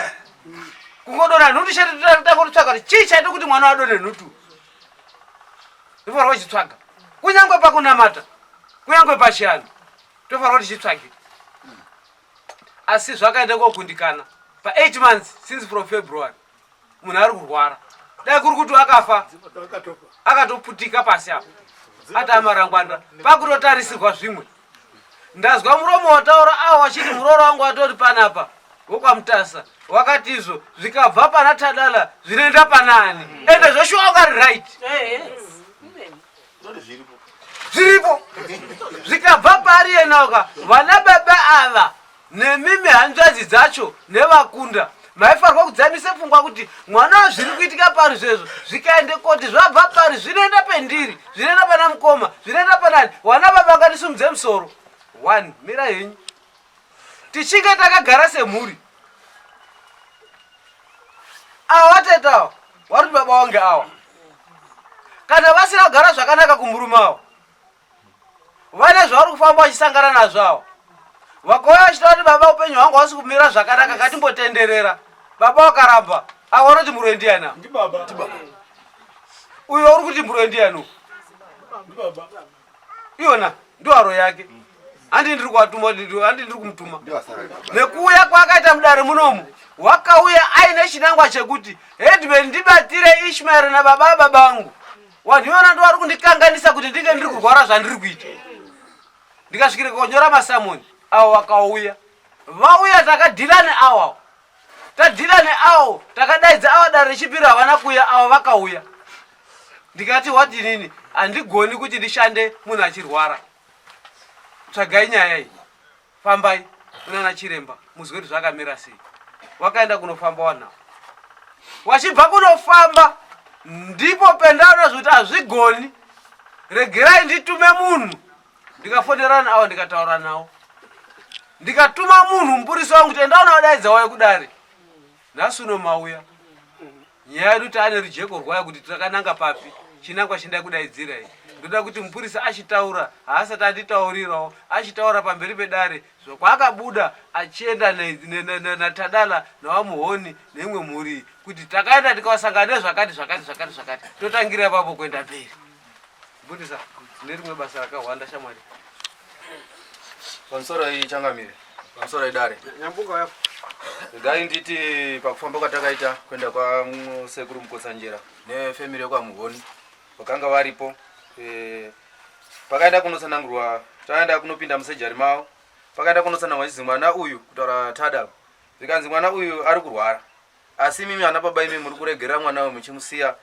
kungodonha nhutu chete tangotsvaga kuti chii chaite kuti mwana wadonhe nhutu tofanirwa tichitsvaga kunyangwe pakunamata kunyangwe pachiyano tofanirwa tichitsvage asi zvakaenda kogundikana pa8 months since from February munhu ari kurwara dai kuri kuti akafa akatoputika pasi apo atamarangwanda pakutotarisirwa zvimwe ndazwa muromo wataura awo wachiti muroro wangu watori panapa wokwamutasa wakati izvo zvikabva pana Tadala zvinoenda panani ende zvoshuwa ungari right zviripo zvikabva pari yenauka vana baba ava nemimi hanzvadzi dzacho nevakunda maifanirwa kudzamise pfungwa kuti mwana wazviri kuitika pari zvezvo zvikaende koti zvabva pari zvinoenda pendiri zvinoenda pana mukoma zvinoenda panani vana baba ngatisumudze musoro 1 mira henyu tichinge takagara semhuri awa watetawa waruti baba wange awa kana vasina kugara zvakanaka kumurume avo vane zvavari kufamba vachisangana nazvo avo vakauya vachitaura kuti baba upenyu hwangu hausi kumira zvakanaka ngatimbotenderera baba wakaramba aona kuti murwe ndiana uyo uri kuti murwe ndiano iyona ndoharo yake handi ndiri kuvatuma handi ndiri kumutuma nekuuya kwaakaita mudare munomu wakauya aine chinangwa chekuti hedman ndibatire Ishmael nababa babangu vanhu ivona ndo vari kundikanganisa kuti ndinge ndiri kurwara zvandiri kuita ndikasvikire konyora masamoni avo vakauya vauya takadhila neavo tadhila neavo takadaidza avo dare rechipiri havana kuuya avo vakauya ndikati wati nini handigoni kuti ndishande munhu achirwara tsvagai nyaya iyi fambai kunana chiremba muzwe kuti zvakamira sei wakaenda kunofamba wanhau wachibva kunofamba ndipo pendaona zvoti hazvigoni regerai nditume munhu ndikafonerana navo ndikataura navo ndikatuma munhu mupurisi wangu kuti endaona wadaidza wayo kudare nhasi uno mauya nyaya yedu taane rijeko rwayo kuti takananga papi chinangwa chindai kudaidzirai ndoda kuti mupurisa achitaura haasati anditaurirawo achitaura pamberi pedare zvokwaakabuda achienda naTadala navamuhoni neimwe mhuri kuti takaenda tikavasangana nezvakati zvakati totangira ipapo kuenda mberi. Mupurisa tine rimwe basa rakahwanda shamwari pamusoro ichangamire pamusoro idare nyambuka yapo gai nditi pakufamba kwatakaita kuenda kwasekuru Mukotsanjera nefamily yekwamuhoni vakanga varipo pakaenda kunotsanangurwa taenda kunopinda musejari mavo pakaenda kunotsanangurwa chizi mwana uyu kutaura Tadala zvikanzi mwana uyu ari kurwara asi mimi ana baba imi muri kuregerera mwana uyu muchimusiya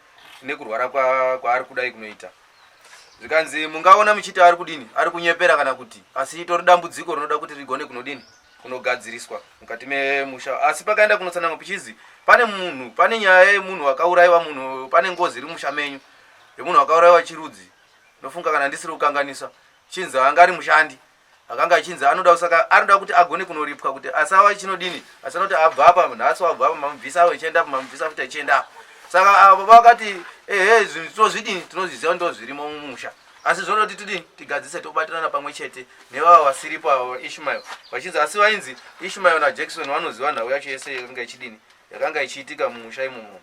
nekurwara kwaari kudai kunoita zvikanzi mungaona muchiti ari kudini ari kunyepera kana kuti asi itori dambudziko rinoda kuti rigone kunodini unogadziriswa mukati memusha. Asi pakaenda kunotsanangwa pichizi pane nyaya yemunhu akaurayiwa, munhu pane ngozi iri musha menyu yemunhu akaurayiwa chirudzi, ndofunga kana ndisiri kukanganisa chinzi anga ari mushandi akanga chinzi anoda kuti agone kunoripwa kuti asawa chinodini, asana kuti abva apa nhasi abva apa mamubvisa achienda apa mamubvisa futi achienda apa. Saka avo vakati zvinhu tinozvidini, tinozviziva ndo zvirimo mumusha, asi zvoda kuti tidini tigadzise tobatirana pamwe chete nevava vasiripo ava Ishmael vachinzi, asi vainzi Ishmael naJackson vanoziva nhau yacho yese yakanga ichidini yakanga ichiitika mumusha imomo.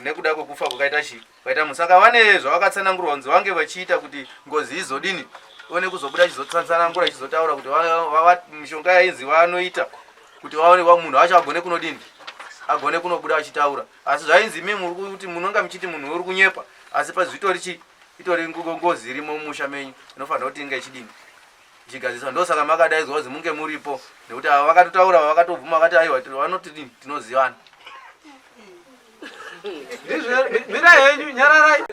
Nekuda kwekufa kwakaita munhu. Saka vane zvavakatsanangurwa kunzi vange vachiita kuti ngozi izodini one kuzobuda achizotsanangura achizotaura kuti mishonga yainzi vanoita kuti vaone munhu wacho agone kunodini agone kunobuda achitaura. Asi zvainzi imi muri kuti munonga muchiti munhu uri kunyepa, asi itori ngozi irimo mumusha menyu inofanira kuti inge ichidini ichigadziswa. Ndosaka makadaidzwa kuti munge muripo, nekuti ava vakatotaura vakatobvuma vakati aiwa vanoti dini tinozivana. Mira henyu nyararai.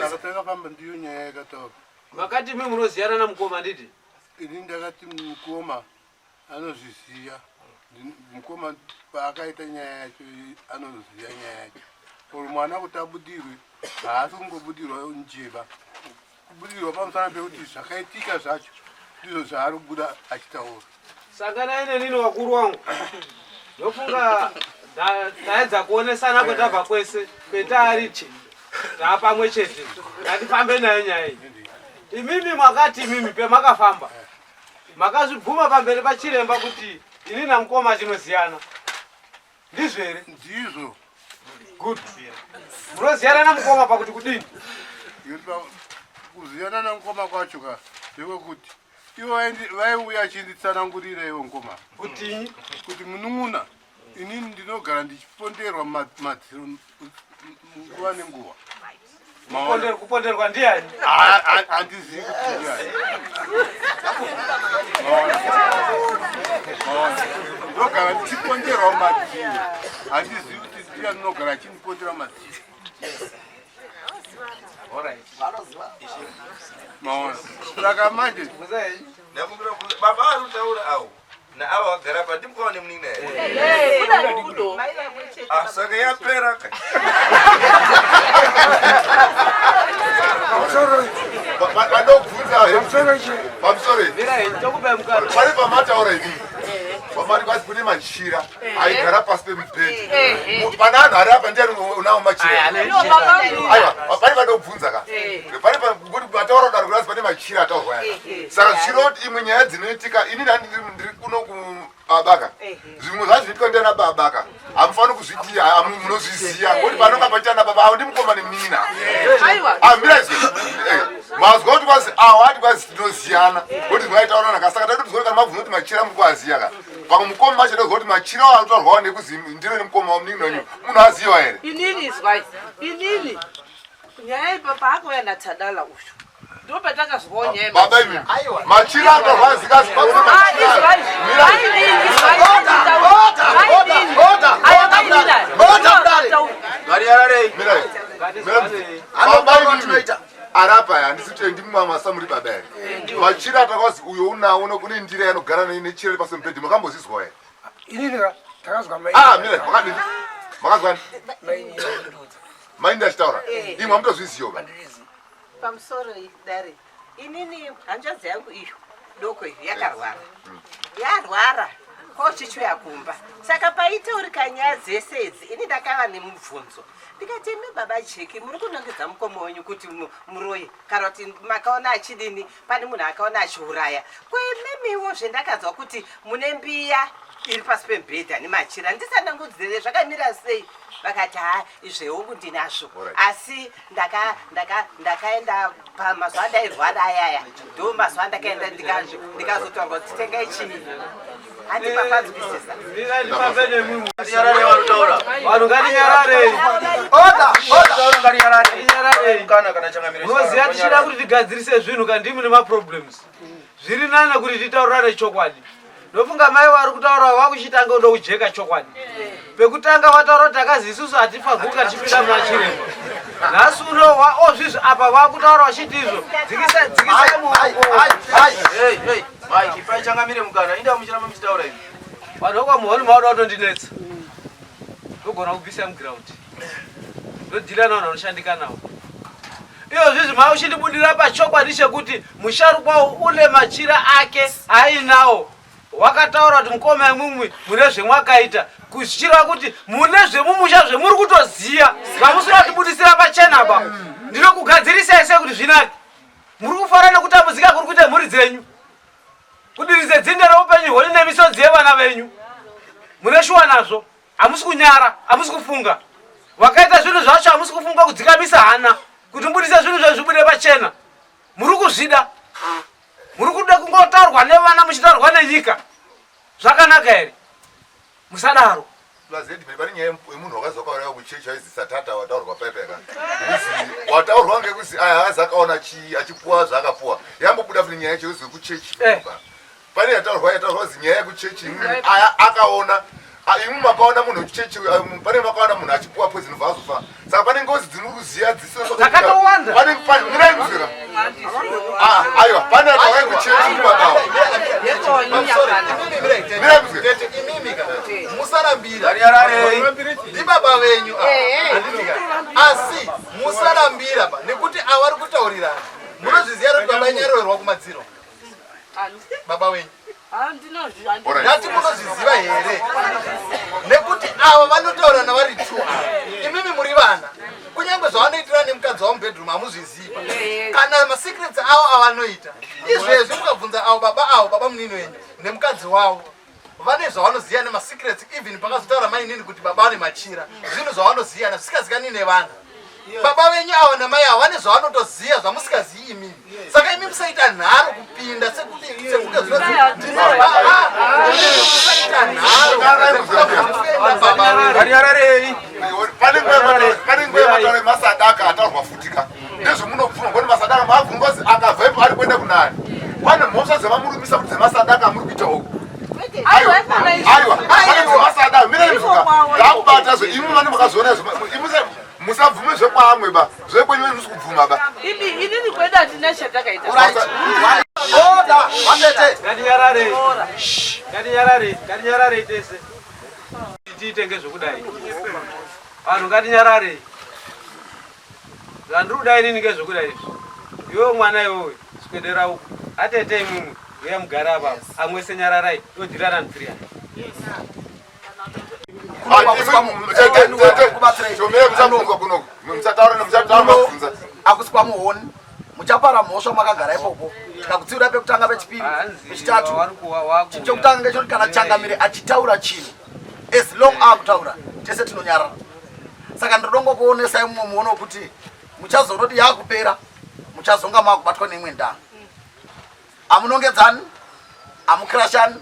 Akapeka pamba ndiyo nyaya yakatoka. Makati mimi munoziyana na mukoma nditi? Ini ndakati mukoma anozviziya. Mukoma paakaita nyaya yacho anoziya nyaya yacho. Uri mwana kuti abudirwe haasi kungobudirwa njeba. Kubudirwa pamusana pekuti zvakaitika zvacho ndizvo zvaari kubuda achitaura. Sangana ine nini wakuru wangu. Ndofunga taedza kuonesana kwetabva kwese kwetarichi tapamwe chete ngatifambe nayo nyaya iyi. Imimi mwakati imimi pemakafamba makazvibvuma pamberi pachiremba kuti ini namukoma tinoziyana, ndizvo here? Ndizvo. Good. Munoziyana namukoma pakuti kudini? Kuziyana namukoma kwacho ka ndekuti ivo vaiuya achinditsanangurira ivo mukoma kuti munun'una inini ndinogara ndichiponderwa madziro nguva nenguva. Kuponderwa ndiani? Handizivi kuti ndiani. Ndinogara ndichiponderwa madziro, handizivi kuti ndiani ndinogara achindipondera madziro. Maona. Saka manje baba ari kutaura awo naava vagara pa ndimukona nemunini here. Saka yapera pari pamataura ivi vamati kwasi kune machira aigara pasi pemubhedhi pana anhu ari apa ndiani unawo machira. Aiwa pari panobvunza ka pari kuti mataura kudaro kurasi pane machira ataurwa yana. Saka zvichiroti imwe nyaya dzinoitika inini handiri kuno kubabaka zvimwe zvazvinoitika ndiana babaka hamufani kuzviti munozviziya kuti panonga pachiana baba avo ndimukoma nemunina miraizwe mazwa kuti kwazi awa ati kwazi tinoziyana kuti mwaitaurana saka taiti tizori kana mabvuna kuti machira muri kuaziya ka pamwe mukoma macho ndozwa kuti machira anotorwawo nekuzi ndiro nemukoma wamunini wenyu munhu aziwa here. Inini zwai inini nyaya ipapa akuya natsadala uyu ndopatakazivawo nyaya baba imi machira anotorwa zikasi arapa handisi kuti ndimumwe masamuri baba here. Machira atakwazi uyo unawo nokune ndira yanogara nechira iri pasi mubhedhi makambozvizwa here? Inini takazwa mira makadini makazwani maini achitaura imwe hamutozviziyo ba pamusoro dare inini hanzvadzi yangu iyo doko iyo yarwara kochichuya kumba saka paitaurika nyaya dzese idzi ini ndakava nemubvunzo ndikati imi baba Jeki muri kunongedza mukoma wenyu kuti muroye kana kuti makaona achidini pane munhu akaona achiuraya kwemimiwo zvendakadzwa kuti mune mbiya iri pasi pemubhedhi ane machira ndisandangudzire zvakamira sei vakati izveungu ndinazvo asi ndakaenda pamazuva andairwara ayaya ndo mazuva andakaenda ndikazotanga kuti tengai chii handi papanzwisisa vanhu ngatinyararei unoziva tichida kuti tigadzirise zvinhu kandi mune maproblems zviri nani kuti titaurane chokwadi. Ndofunga mai vari kutaura vakuchitanga udo kujeka chokwadi. Pekutanga wataura kuti takazi isusu hatifaguka tichipinda mumachiremba. Nhasi uno ozvizvi apa vakutaura vachiti izvo dzikisai muoko. mai chipai changamire mukana chaita muchiramba muchitaura ivi vanhu vokwamuhoni mauda kutondinetsa ndogona kubvisa mugiraundi ndodhila navanhu vanoshandika navo iyo zvizvi mauchindibudira pachokwadi chekuti musharukwa une machira ake ainawo wakataura kuti mukoma imwimwi mune zvemwakaita kuchira kuti mune zvemumusha zvemuri kutoziya vamusina kutibudisira pachenaba ndinokugadzirisa ese kuti zvinake muri kufanira nekutambudzika kuri kuita mhuri dzenyu kudirise dzinde reupenyu honi nemisodzi yevana venyu mune shuwa nazvo hamusi kunyara hamusi kufunga vakaita zvinhu zvacho hamusi kufunga kudzikamisa hana kuti mbudise zvinhu zvezvibude pachena muri kuzvida muri kuda kungotaurwa nevana muchitaurwa nenyika zvakanaka here musadaro pane nyaya yemunhu wakazokauraya kuchechi aizisatata wataurwa pepeka wataurwa ngekuzi aya haazi akaona achipuwa zvaakapuwa yambobuda futi nyaya yacho yozwe kuchechi pane yataurwa zi nyaya yekuchechi aya akaona imwe makaona munhu wechichechi pane makaona munhu achipuwa poison vazofa saka pane ngozi dziri kuziya dzakatowanda aiwa pane ataurwa kuchechi padawa musarambira ndibaba venyu asi musarambira nekuti avari kutaurirana munozviziva kuti baba venyu aroverwa kumadziro baba venyu ndati munozviziva here nekuti ava vanotaurana vari tu imimi muri vana kunyange zvavanoitira nemukadzi wavo mubedroom hamuzviziva kana masecrets avo avanoita izvezvi mukabvunza avo baba munini wenyu nemukadzi wavo vane zvavanoziva nemasecrets even pakazotaura mainini kuti baba vane machira zvinhu zvavanoziyana zvisikazikani nevana baba venyu avo namai avo vane zvavanotoziva zvamusingazivi imimi saka imi musaita nharo kupinda sekuti pane nguva yemataura emasadaka ataurwa futika ndezvemunobvuma ngoni masadaka maabvungozi akabvepo ari kuenda kunani pane mhosva dzemamurumisa kuti dzemasadaka muri kuita uku aiwa pane dzemasadaka miremuka ndakubata zve imi vane makazoona musabvume zvekwaamwe ba zvekwenyu musi kubvuma ba inini kweda ndine chatakaita ngatinyarare tese tiite ngezvekudai vanhu ngatinyarare zvandiri kudai nini ngezvekudai izvi iwewe mwana iwowe sikwedera uku atete imwimwe uya mugara apa amwese nyararai todhirana nfiriya akusi kwamuhoni muchapara mhosva makagara ipopo tikakutsiura pekutanga pechipiri pechitatu chokutanga ngechoti kana changamire achitaura chinhu as long akutaura tese tinonyarara saka ndinongokuonesai mumwe muono wekuti muchazonoti yakupera muchazonga makubatwa neimwe ndaa hamunongedzani hamukrashani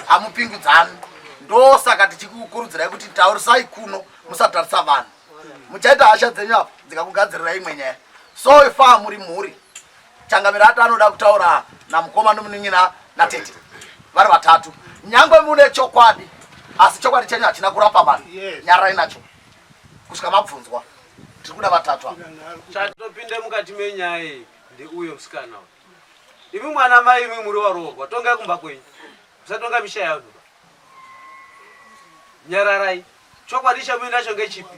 hamupingudzani ndosaka tichikukurudzirai kuti taurisai kuno musatarisa vanhu muchaita hasha dzenyu apa dzikakugadzirira imwe nyaya so ifa muri mhuri changamira ati anoda kutaura namukoma nomunin'ina natete vari vatatu nyangwe mune chokwadi asi chokwadi chenyu hachina kurapa vanhu nyararai nacho kusvika mabvunzwa tiri kuda vatatu apa chatopinde mukati menyaya iyi ndeuyo musikana imi mwana mai imi muri waroorwa tongai kumba kwenyu musatonga misha yanhu nyararai chokwadi chemui nacho ngechipi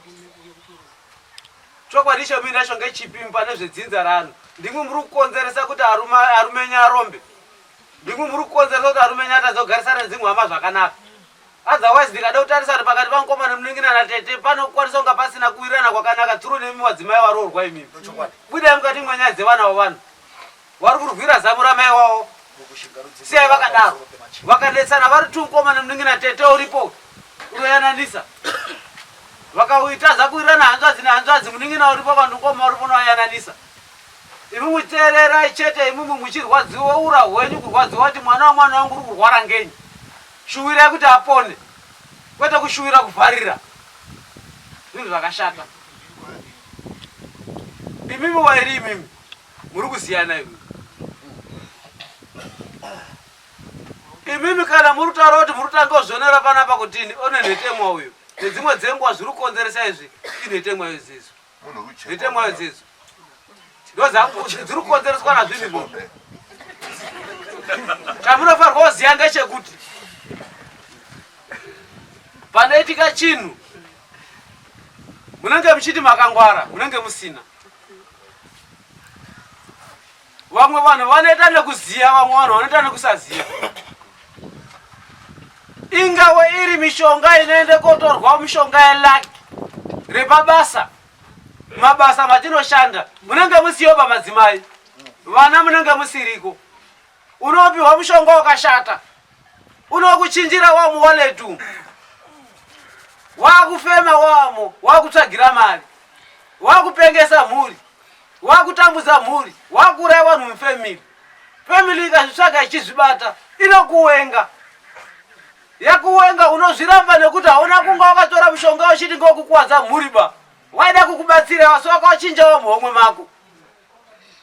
chokwadi chemui nacho ngechipi pane zvedzinza ranhu ndimwe muri kukonzeresa kuti arumenyu arombe ndimwe muri kukonzeresa kuti arumenyu atadzogarisana nedzimwe hama zvakanaka otherwise ndikada kutarisa kuti pakati pamukoma nemuningina natete panokwanisa kunga pasina kuwirirana kwakanaka tsuro nemi wadzimai waroorwa imimi budai mukati mwenyaya dzevana vavanhu vari kurwira zamu ramai wavo siyai vakadaro vakadetsana vari tu mukoma nemuningina tete uripo unoyananisa vakauitaza kuwirirana hanzvadzi nehanzvadzi muningina uripo vanhu mukoma uripo unoyananisa imi muteererai chete imimi muchirwadziwa ura hwenyu kurwadziwa kuti mwana wamwana wangu uri kurwara ngenyu shuwirai kuti apone kwete kushuwira kuvharira zvinhu zvakashata imimi wairi imimi muri kuziyana imi imimi kana muri kutaura kuti muri kutanga kuzvionera panapa kutini one nhetemwa uyu nedzimwe dzenguva zviri kukonzeresa izvi inhetemwa izizo nhetemwa izizo dziri kukonzereswa nazvizvi chamunofanirwa kuziya ngechekuti panoitika chinhu munenge muchiti makangwara, munenge musina. Vamwe vanhu vanoita nekuziya, vamwe vanhu vanoita nekusaziya. Ingawe iri mishonga inoende kotorwa mishonga yelaki repabasa, mabasa matinoshanda, munenge musiyo pamadzimai, vana munenge musiriko. Unopiwa mushonga wakashata, unokuchinjira wamo waletu, wakufema wamo, wakutsvagira mari, wakupengesa mhuri, wakutambudza mhuri, wakuraya vanhu mufamily. Family ikazvitsvaga ichizvibata inokuwenga. Yakuwenga unozviramba nekuti hauna kunga wakatora mushonga uchiti ngokukuwadza mhuri ba. Waida kukubatsira wasi wakachinjawo muhomwe mako.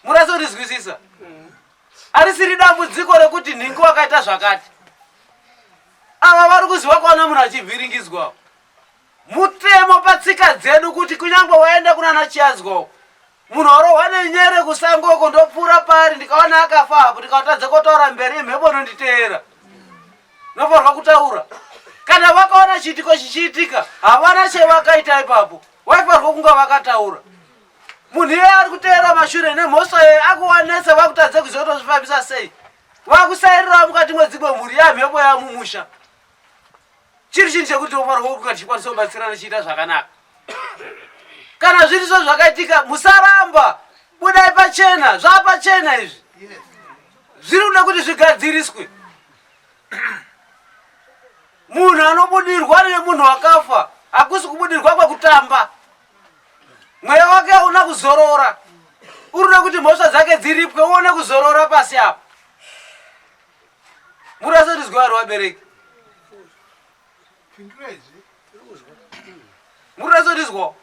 Murasondizwisisa? Arisiri dambudziko rekuti nhingi wakaita zvakati. Ava vari kuziva kwaona munhu achivhiringidzwa. Mutemo patsika dzedu kuti kunyangwe waenda kunana Chiyadzwawo, munhu warohwa nenyere kusango uko ndopfuura pari ndikaona akafa hapo ndikatadza kotaura mberi mhepo nonditeera. Nofarwa kutaura. Kana vakaona chiitiko chichiitika, havana chevakaita ipapo. Waifarwa kunga vakataura. Munhu iye ari kuteera mashure nemhoso akuwanesa vakutadza kuzotozvifambisa sei. Vakusairira mukati mwedzimwe mhuri yamhepo yamumusha. Chiri chinhu chekuti ufarwa kuti chikwanisa kubatsirana chiita zvakanaka. Kana zviriso zvakaitika, musaramba. Budai pachena, zvapachena izvi. Zviri kuda kuti zvigadziriswe. Munhu anobudirwa nemunhu wakafa, hakusi kubudirwa kwekutamba. Mweya wake hauna kuzorora. Urikuda kuti mhosva dzake dziripwe, uone kuzorora pasi apa. Murasondizwa vari vabereki? Murasondizwa?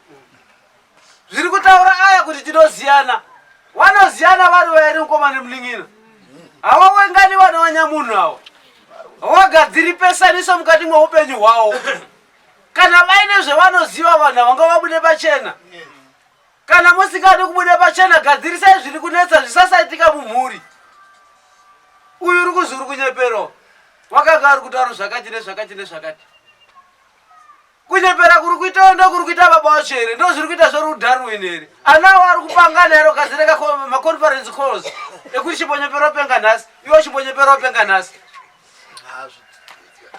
Zviri kutaura aya kuti tinoziyana. Vanoziyana vari vairi mukoma nemulin'ina. Havawengani vana vanyamunhu ava. Wagadziri pesaniso mukati mweupenyu hwavo. Kana vaine zvavanoziva vanhu vanga vabude pachena. Kana musingadi kubude pachena, gadzirisai zviri kunetsa zvisasaitika mumhuri. Uyu uri kuzi uri kunyeperawo. Wakanga ari kutaura zvakati nezvakati nezvakati. Kunyepera kuri kuita ndokuri kuita baba vacho here, ndo zviri kuita zvorudharwin here. Anawo ari kupangana here ukazireka maconference calls ekuti chimbonyepera upenga nhasi, iwo chimbonyepera upenga nhasi.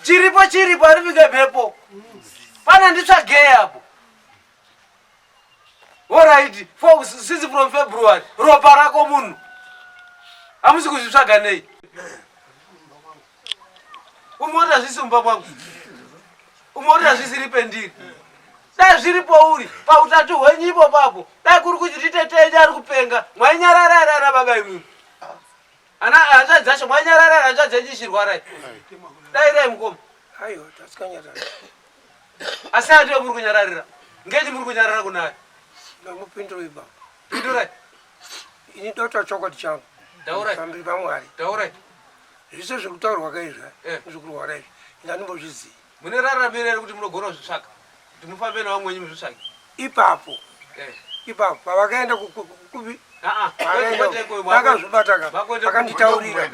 Chiripo arivike mhepo. Pana nditsvagei apo. Alright, since from February, ropa rako munhu. Hamusi kuzvitsvaga nei? Umoona zvisi mumba mwangu. Umoona zvisiri pendiri. Dai zviripo uri, pautatu hwenyimbo papo. Dai kuri kuti titeteja ari kupenga. Mwainyarara baba imwe. Ana hanzvadzi dzacho mwainyarara hanzvadzi dzenyu ichirwarai. Dai rai mukoma. Aiwa, tasikanyarara. Asi ndiyo muri kunyararira. Ngechi muri kunyarara kunari? Ndamupindura iba. Pindurai. Ini dota chokwadi changu. Taurai. Pamberi paMwari. Taurai. Zvese zvekutaurwa kaizvi, zvekurwara izvi. Ndanimbozviziva. Mune raramira kuti munogona kuzvitsvaga. Kuti mufambe navamwe wenyu muzvitsvage. Ipapo. Ipapo pavakaenda kukubi. Vakazvibata vakanditaurira.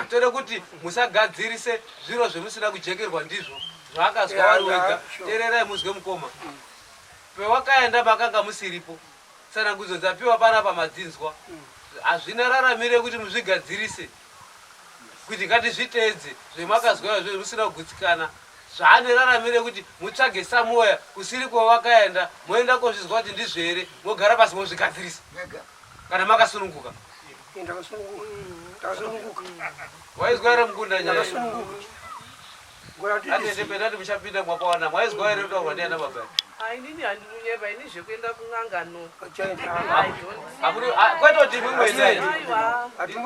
Tore kuti musagadzirise zviro zvemusina kujekerwa ndizvo. Zvakazwa vari wega. Teererai muzwe mukoma. Pawakaenda makanga musiripo. Tsanangudzo dzapiwa panapa madzinzwa. Hazvina raramire kuti muzvigadzirise. Kuti ngatizviteedze zvemakazwa zvemusina kugutsikana. Zvane raramire kuti mutsvage Samuel kusiri kwawakaenda, moenda kozvizwa kuti ndizvo here, mogara pasi mozvigadzirisa. Kana makasununguka. Ndakasununguka. Waizwa here mukunda nyaya? Atete pedati muchapinda mwapawana. Waizwa here kutaurwa ndiana baba? Inini handinonyeba, ini zvekuenda kun'anga no. Kwete kuti imwe mwendai.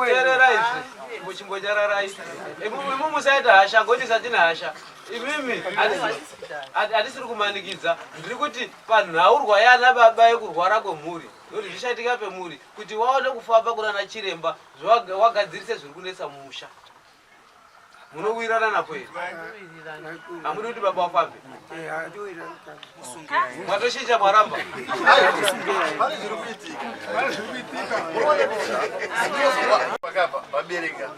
Teerera izvi, muchimbonyararai. Imwe musaita hasha, ngoti satina hasha. Imimi handisiri kumanikidza. Ndiri kuti panhaurwa yana baba yekurwara kwemhuri. Ndokuti zvichaitika pemhuri. Kuti waone kufamba kunana chiremba, wagadzirise zviri kunetsa mumusha. Munowirirana napo here? Hamudi kuti baba wafambe? Mwatoshinja mwaramba? Vabereka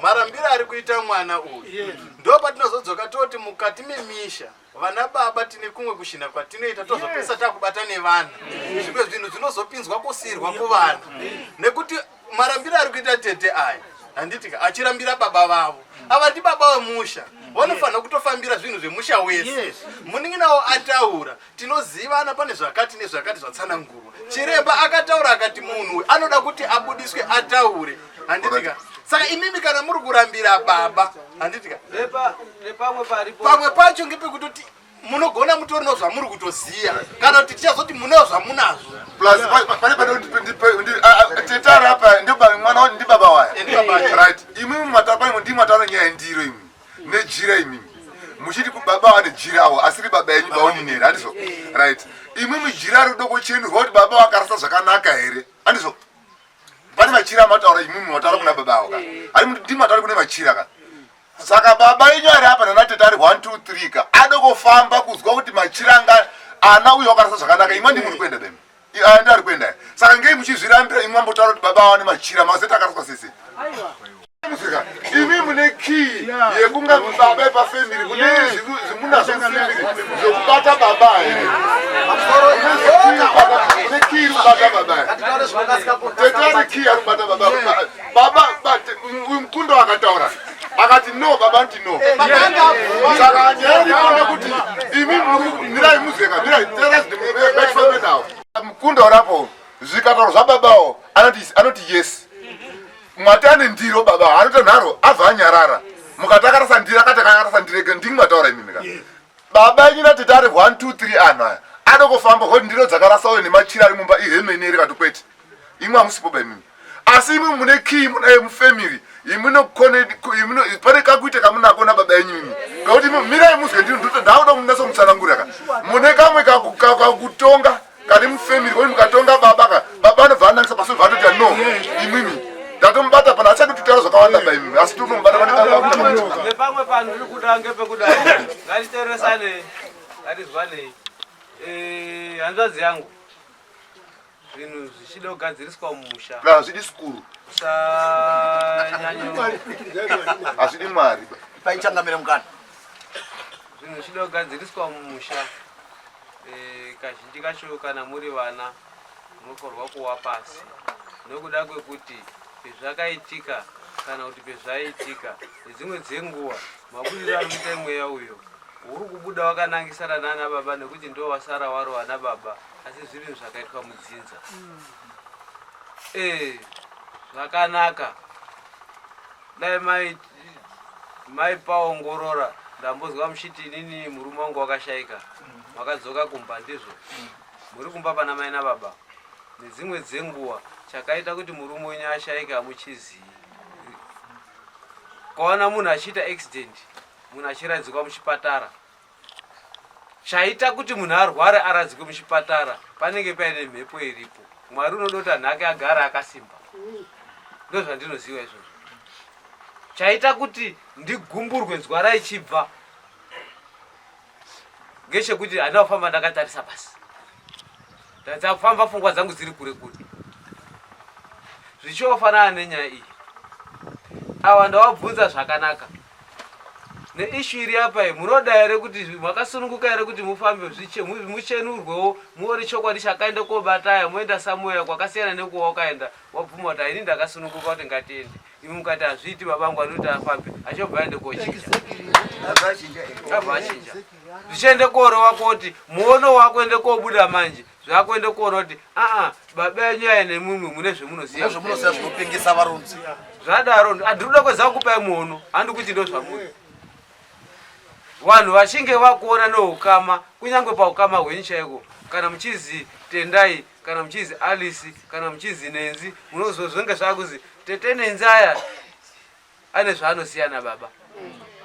marambiro ari kuita mwana uyu ndo patinozodzoka toti mukati memisha vana baba tine kumwe kushina kwatinoita tozopesa takubata nevana zvimwe zvinhu zvinozopinzwa kusirwa kuvana nekuti marambiro ari kuita tete aya handitika achirambira baba vavo ava ndi baba wemusha vanofanira kutofambira zvinhu zvemusha wese munin'inawo ataura tinozivana pane zvakati nezvakati zvatsanangurwa chiremba akataura akati munhu anoda kuti abudiswe ataure handitika saka imimi kana muri kurambira baba handitika pamwe pacho ngepekuti munogona mutori nozvamuri kutoziya kana kuti tichazoti munewo zvamunazvo plus tetari apa mwana ndi baba waya right imimi matapani ndi mataro nyaya ndiro imimi nejira imimi muchiti baba wane jirawo asiri baba yenyu baoninere handizo right imimi jira ridoko chenu roti baba wakarasa zvakanaka here handizo pane machira amataura imimi mataura kuna baba waka ari ndi mataura kune machira ka saka baba yenyu ari apa nanateta ari 1 2 3 ka adokofamba kuzwa kuti machira anga ana uyo wakarasa zvakanaka imwe ndi muri kuenda bemi ndi ari kuenda saka ngei muchizvirambira imwe ambotaura kuti baba awane machira mazeta akaraswa sese imi mune key yekunga baba pafamily mune zimunazo family zokubata baba mune key rubata baba tetari key arubata baba baba umkundo akataura akati no baba nti no saka nyaya kuti imi mirai muzeka mirai tera family now mkundo rapo zvikataura zvababawo anoti yes matane ndiro baba anoto nharo abva anyarara mukati akarasa ndiro akati akarasa ndirege ndingimataura imimika baba yenyu natiti ari 1 2 3 anhu aya adokofamba kuti ndiro dzakarasawo nemachira ari mumba ihemeneri kati kwete imwe hamusipoba imimi asi imwe mune key munaye mufamily pane kakuite kamunakona baba yenyu imi kakuti mirai muzwe ndiro ndoti ndauda munaso mutsananguraka mune kamwe kakutonga kati mufamily kuti mukatonga baba anobva anangisa paso vanototi no imimi ndatombata pana achati tutaura zvakawanda baimi asi tinombata nepamwe panhu iri kuda ngepekudai ngatiteresane ngatizwanei hanzvadzi yangu zvinhu zvichida kugadziriswa mumusha hazvidi sikuru usanyanyo hazvidi mwari paichangamire mukana zvinhu zvichida kugadziriswa mumusha kazhinji kacho kana muri vana munofanirwa kuwa pasi nokuda kwekuti pezvakaitika kana kuti pezvaitika nedzimwe dzenguva mabudiro ari kuita mweya uyo uri kubuda wakanangisana nana baba nekuti ndo wasara waro wana baba asi zvinhu zvakaitwa mudzinza zvakanaka dai maipaongorora ndambozwa muchiti inini murume wangu wakashaika makadzoka kumba ndizvo muri kumba pana mai nababa nedzimwe dzenguva chakaita kuti murume wenyu ashaika hamuchizii kwaona munhu achiita accident munhu achiradzikwa muchipatara chaita kuti munhu arware aradzikwe muchipatara panenge paine mhepo iripo mwari unoda kuti anhu ake agara akasimba ndo zvandinoziva izvozvo chaita kuti ndigumburwe nzwa raichibva ngechekuti handina kufamba ndakatarisa pasi ndadzafamba pfungwa dzangu dziri kure kure zvichiofanana nenyaya iyi ava ndawabvunza zvakanaka neishu iri apa munoda here kuti makasununguka here kuti mufambe muchenurwewo muori chokwadi chakaenda kobataya moenda samoya kwakasiyana nekuwa wakaenda wabvuma kuti aini ndakasununguka kuti ngatiende imi mukati hazviiti babangu anoti afambe achobva aende kochinja abva achinja zvichiende koorova kuti muono wako ende kobuda manje zvakuende kuona kuti baba yenyu aye nemumwe mune zvemunoziva zvinopengesa varunzi zvadaro handikuda kweza kupai muono handi kuti ndo zvamuri vanhu vachinge vakuona neukama kunyange paukama hwenyu chaiko kana muchizi Tendai kana muchizi Alice kana muchizi Nenzi munozozvenge zvakuzi tete Nenzi aya ane zvaanosiyana baba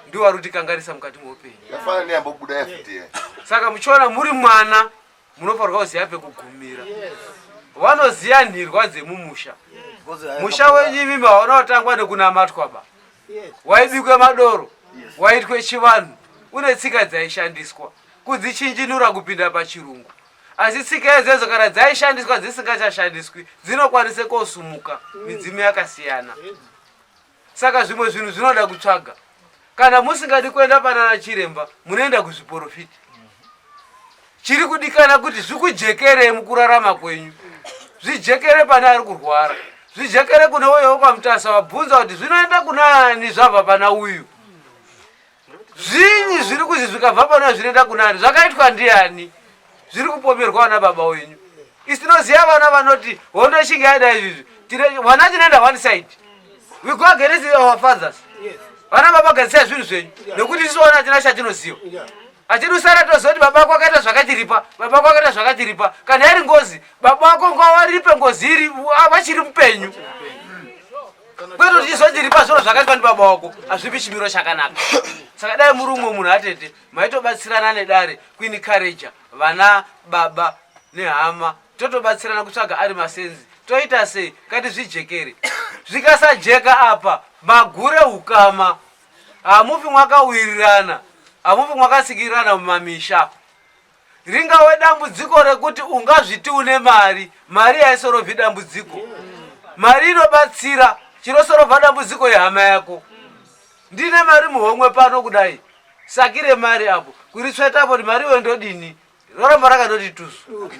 ndiwo ari kutikangarisa mukati muupenyu yafanana neyambobuda yafuti saka muchiona muri mwana munofanirwa kuziva pekugumira vanoziva nhirwa dzemumusha musha wenyu imi maona watangwa nekunamatwa ba waibikwe madoro waitwe chivanhu une tsika dzaishandiswa kudzichinjinura kupinda pachirungu asi tsika idzodzo kana dzaishandiswa dzisingachashandiswi dzinokwanise kosumuka midzimu yakasiyana saka zvimwe zvinhu zvinoda kutsvaga. Kana musingadi kuenda pana chiremba munoenda kuzviprofiti. Chiri kudikana kuti zvikujekere mukurarama kwenyu, zvijekere pana ari kurwara, zvijekere kune uyo kwamutasa wabvunza kuti zvinoenda kunani zvabva pana uyu. Zvinyi zviri kuzi zvikabva pana zvinoenda kunani zvakaitwa ndiani, zviri kupomerwa na baba wenyu. Isinoziva vana vanoti hondo ishinga yada izvi vana chinoenda one side. We go against our fathers. Vana baba gadzira zvinhu zvenyu nekuti tisiona tina chatinoziva. Atirusara tozoti baba wako akaita zvakatiripa, baba wako akaita zvakatiripa. Kana iri ngozi, baba wako ngawaripe ngozi iri vachiri mupenyu. Kweto tichizotiripa zviro zvakaitwa ndi baba wako hazvipi chimiro chakanaka. Saka dai muri umwe munhu atete maitobatsirana nedare Queen Courage, vana baba nehama totobatsirana kutsvaga ari masenzi. Toita sei kati zvijekere. Zvikasajeka apa magure ukama. Hamufi mwakawirirana. Hamufi mwakasikirana mumamisha. Ringawe dambudziko rekuti ungazviti une mari, mari haisorovhi dambudziko. Mari inobatsira chirosorovha dambudziko yehama yako. Ndine mari muhomwe pano kudai. Sakire mari apo. Kuritsvetapo kuti mari wendodini. Roramba rakandoti tusu.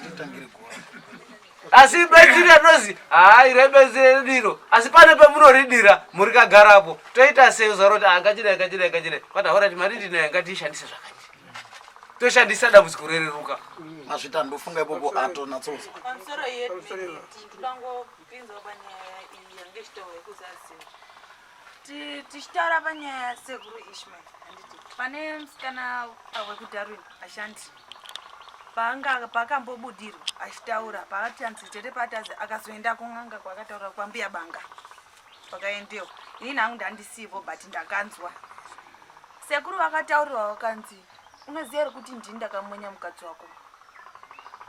Asi benzire nozi, rebenzire ridiro. Asi pane pemunoridira, muri kagarapo. Toita sei zaroti ngachidai. Kwata hora kuti mari ndinayo ngatishandise zvakati. Toshandisa dambudziko rereruka. Mazvita ndofunga ipopo atona tsosa. Pamusoro yedu ndangopinza panyaya iyi yangechitaura yekuzasi. Tichitaura panyaya sekuru Ishmael handiti. Pane musikana wekuDarwin ashandi. Pakambobudirwa achitaura pakatanzi tete patazi akazoenda kun'anga kwakataura kwambuya banga pakaendewa. Ini nangu ndandisipo but ndakanzwa. Sekuru vakataurirwa vakanzi unoziva here kuti ndini ndakamonya mukadzi wako.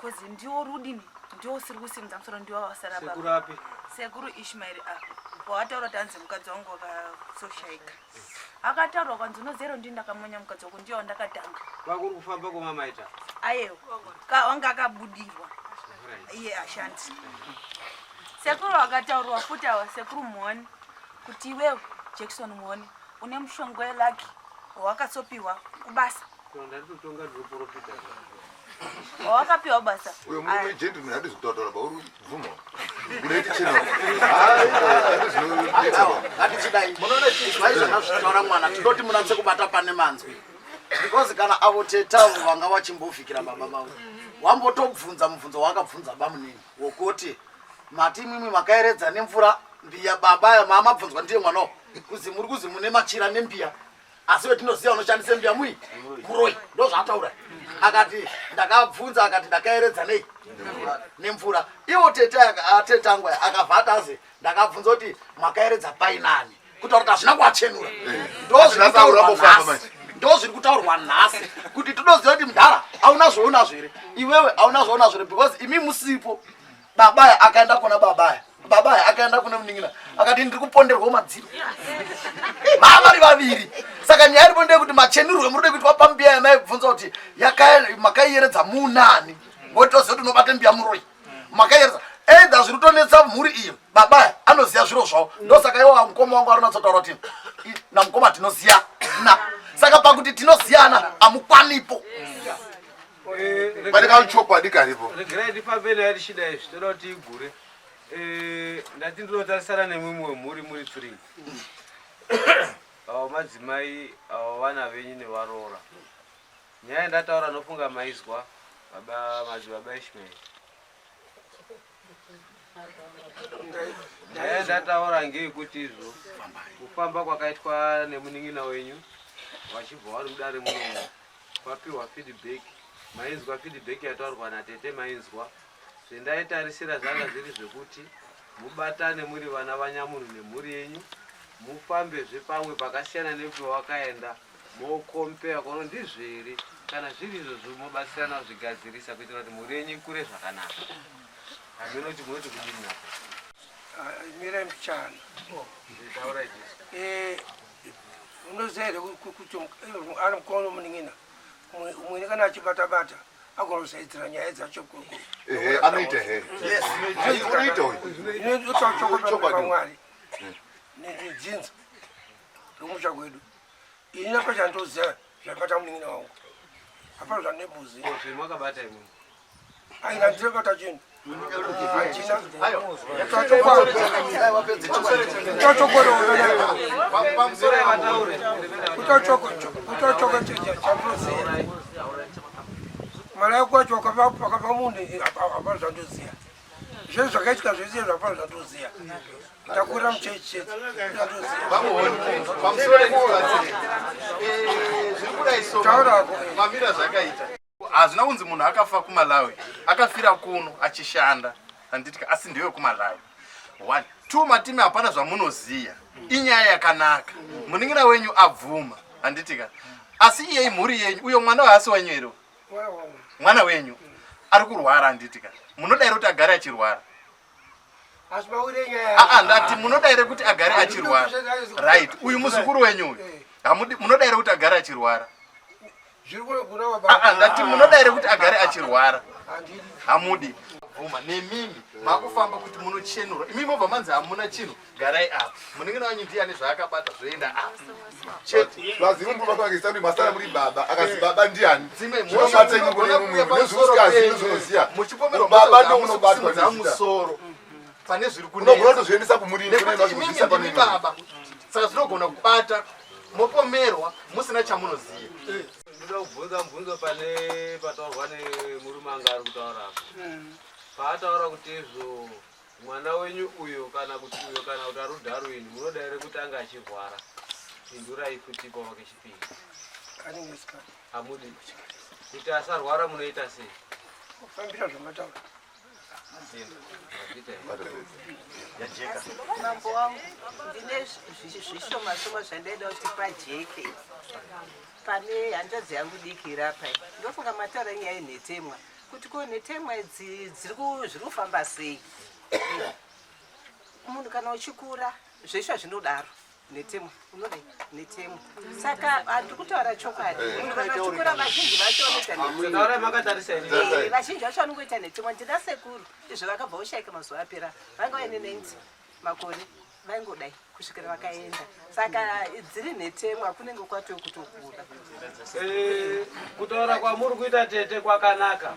Kozi ndiwo rudini ndiwo usiri kusimudza musoro ndiwo wasara baba. Sekuru Ishmael wataura tanzi mukadzi wangu wakasoshaika. Akataurwa kwanzi unoziva here ndini ndakamonya mukadzi wako ndiwo ndakatanga. Vakuri kufamba kumamaita. Ayewo wanga akabudirwa iye ashandi. Sekuru wakataurwa futi sekuru muoni kuti iwewe Jackson muoni une mushonga welaki wakasopiwa kubasa. Wakapiwa basa. Uyo mume gentleman hadi kutotola ba uri vumo. Unaita chino. Ngati chidai. Munoona chizwaizvo nazvitaura mwana tinoti munatse kubata pane manzwi. Because kana avoteta vanga vachimbofikira baba vavo. Wambotobvunza mubvunzo wakabvunza bamunini wokuti mati imimi makaeredza nemvura mbiya baba mama bvunzwa ndiye mwana kuzi muri kuzi mune machira nembiya asi wetinoziva unoshandisa mbiya mui muroi ndo zvataura akati ndakabvunza akati ndakaeredza nei nemvura iwo teta angu akavhata azi ndakabvunza kuti makaeredza painani kutaura kuti hazvina kuachenura ndo zviri kutaurwa nhasi kuti todoziva kuti mudhara hauna zvoonazvo here iwewe hauna zvoonazvo here because imi musipo. Babaya akaenda kuna babaya akaenda kuna muningina akati ndiri kuponderwa madziro mavari vaviri. Saka nyaya iripo ndeye kuti machenurwe muride kuitwa pambiya yamaibvunza kuti makaiyeredza munani ngotoziva kuti unobate mbiya muroi makaiyeredza either zviri kutonetsa mhuri iyo babaya anoziva zviro zvavo ndosaka iwo mukoma wangu arinatsotaura kuti namukoma tinoziya na saka pakuti tinoziyana amukwanipo. Pane kauchokwadi karipo. Regerai ndifambe naye tichida izvi toda kuti igure. Ndati ndinotarisana nemumwe wemhuri muri Tsuringa. Avo madzimai avo vana venyu nevaroora. Nyaya yandataura nofunga maizwa madzibaba Ishmael. Nyaya yandataura ngeyekuti izvo kufamba kwakaitwa nemuning'ina wenyu vachibva vari mudare munomo kwapiwa feedback. Mainzwa feedback yataurwa natete mainzwa. Zvendaitarisira zvanga zviri zvekuti mubatane muri vana vanyamunhu nemhuri yenyu mufambezve pamwe pakasiyana nepawakaenda mokompea kono ndizvere kana zviri izvozvo mobatsirana kuzvigadzirisa kuitira kuti mhuri yenyu ikure zvakanaka. Haminoti munoti kudini napo? Mira mchana. Nditaura izvi. Unoziva here kuti ari mukono muning'ina umwe kana achibatabata agonosaidzira nyaya dzacho anoita he unoita uyu inoitwa chokwadi nedzinza zvomusha kwedu ini napasha ndoziva zvabata munin'ina wangu hapana zvanembuzi zvemakabata imwe aina ndirebata chinhu mara yakwacho pakapa munhu hapana zvandoziva zvinhu zvakaitika zvese zvapana zvandoziva ndakurira muchechi mamira zvakaita hazvina kunzi munhu akafa kuMalawi akafira kuno achishanda handitika asi ndewe kuMalawi 1 2 matime hapana zvamunoziya inyaya yakanaka munin'ina wenyu abvuma handitika asi iyei mhuri yenyu uyo mwana waasi wenyu ero mwana wenyu ari kurwara handitika munoda here kuti agare achirwara ndati munoda here kuti agare achirwara right uyu muzukuru wenyu uyu munoda here kuti agare achirwara ndati munoda here kuti agare achirwara hamudi vuma nemimi makufamba kuti munochenura imimi mobva manzi hamuna chinhu garai apa munin'ina wanyu ndiani zvaakabata zvoenda apa chete vazimumbuvakaisani masara muri baba akazi baba ndiani muchipomerwa musoro pane zviri kunozviendesa kumurimi baba saka zvinogona kubata mopomerwa musina chamunoziva ndoda kubvunza pane pataurwa nemurume anga ari kutaurapo paataura kuti izvo mwana wenyu uyo kana kuti ari udharwini munoda here kuti anga achirwara pindurai futi pavake chipiri hamudi kuti asarwara munoita sei fambira zvamataura mambo wangu ndine zvishoma zvandaida kuti pajeke pane hanzvadzi yangu diki rapa ndofunga mataura nyaya yenhetemwa kuti ko nhetemwa idzi zviri kufamba sei munhu kana uchikura zvesha zvinodaro netemwa unodai netemwa saka handiri kutaura chokwadi munhu kana uchikura vazhinji vacho vazhinji vacho vanongoita netemwa ndina sekuru izvo vakabva ushaika mazuva apera vanga vaine 90 makore vaingodai kusvikira vakaenda saka dziri netemwa kunenge kwatoo kutokura kutaura kwamuri kuita tete kwakanaka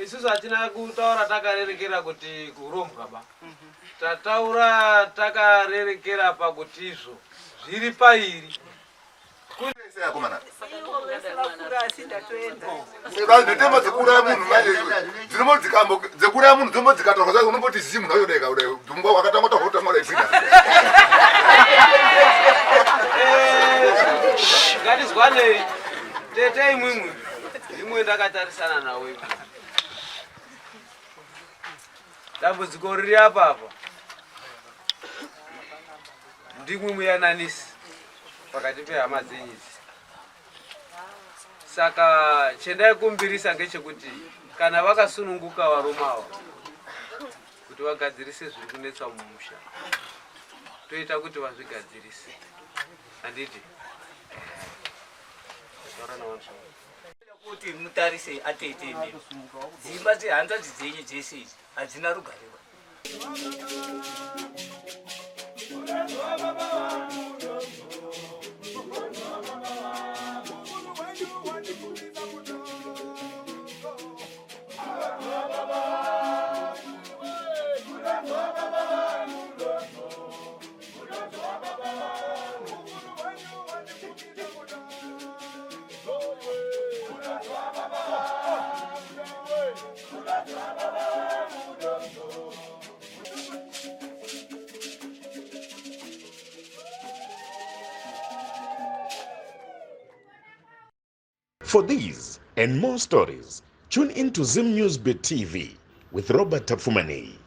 isusu hatina kutaura takarerekera kuti kurombwa ba tataura takarerekera pakuti izvo zviri pairi netema dzekuuraya munhu dzekuuraya munhu dzinomodzikatorwa zai unomboti zizi munhu ayodeka kudai dhumba wakatangotahotamaudaiina ngatizwanei tete imwimwi imwe ndakatarisana nawe dambudziko riri apapa ndimwe muyananisi pakati pehama dzenyidzi saka chendayikumbirisa ngechekuti kana vakasununguka varomawa kuti vagadzirise zviri kunetsa mumusha toita kuti vazvigadzirise handiti kuti mutarise atete dzimba dzehanzvadzi dzenyu dzese idzi hadzina rugariro For these and more stories, tune in to Zim News Bit TV with Robert Tafumani.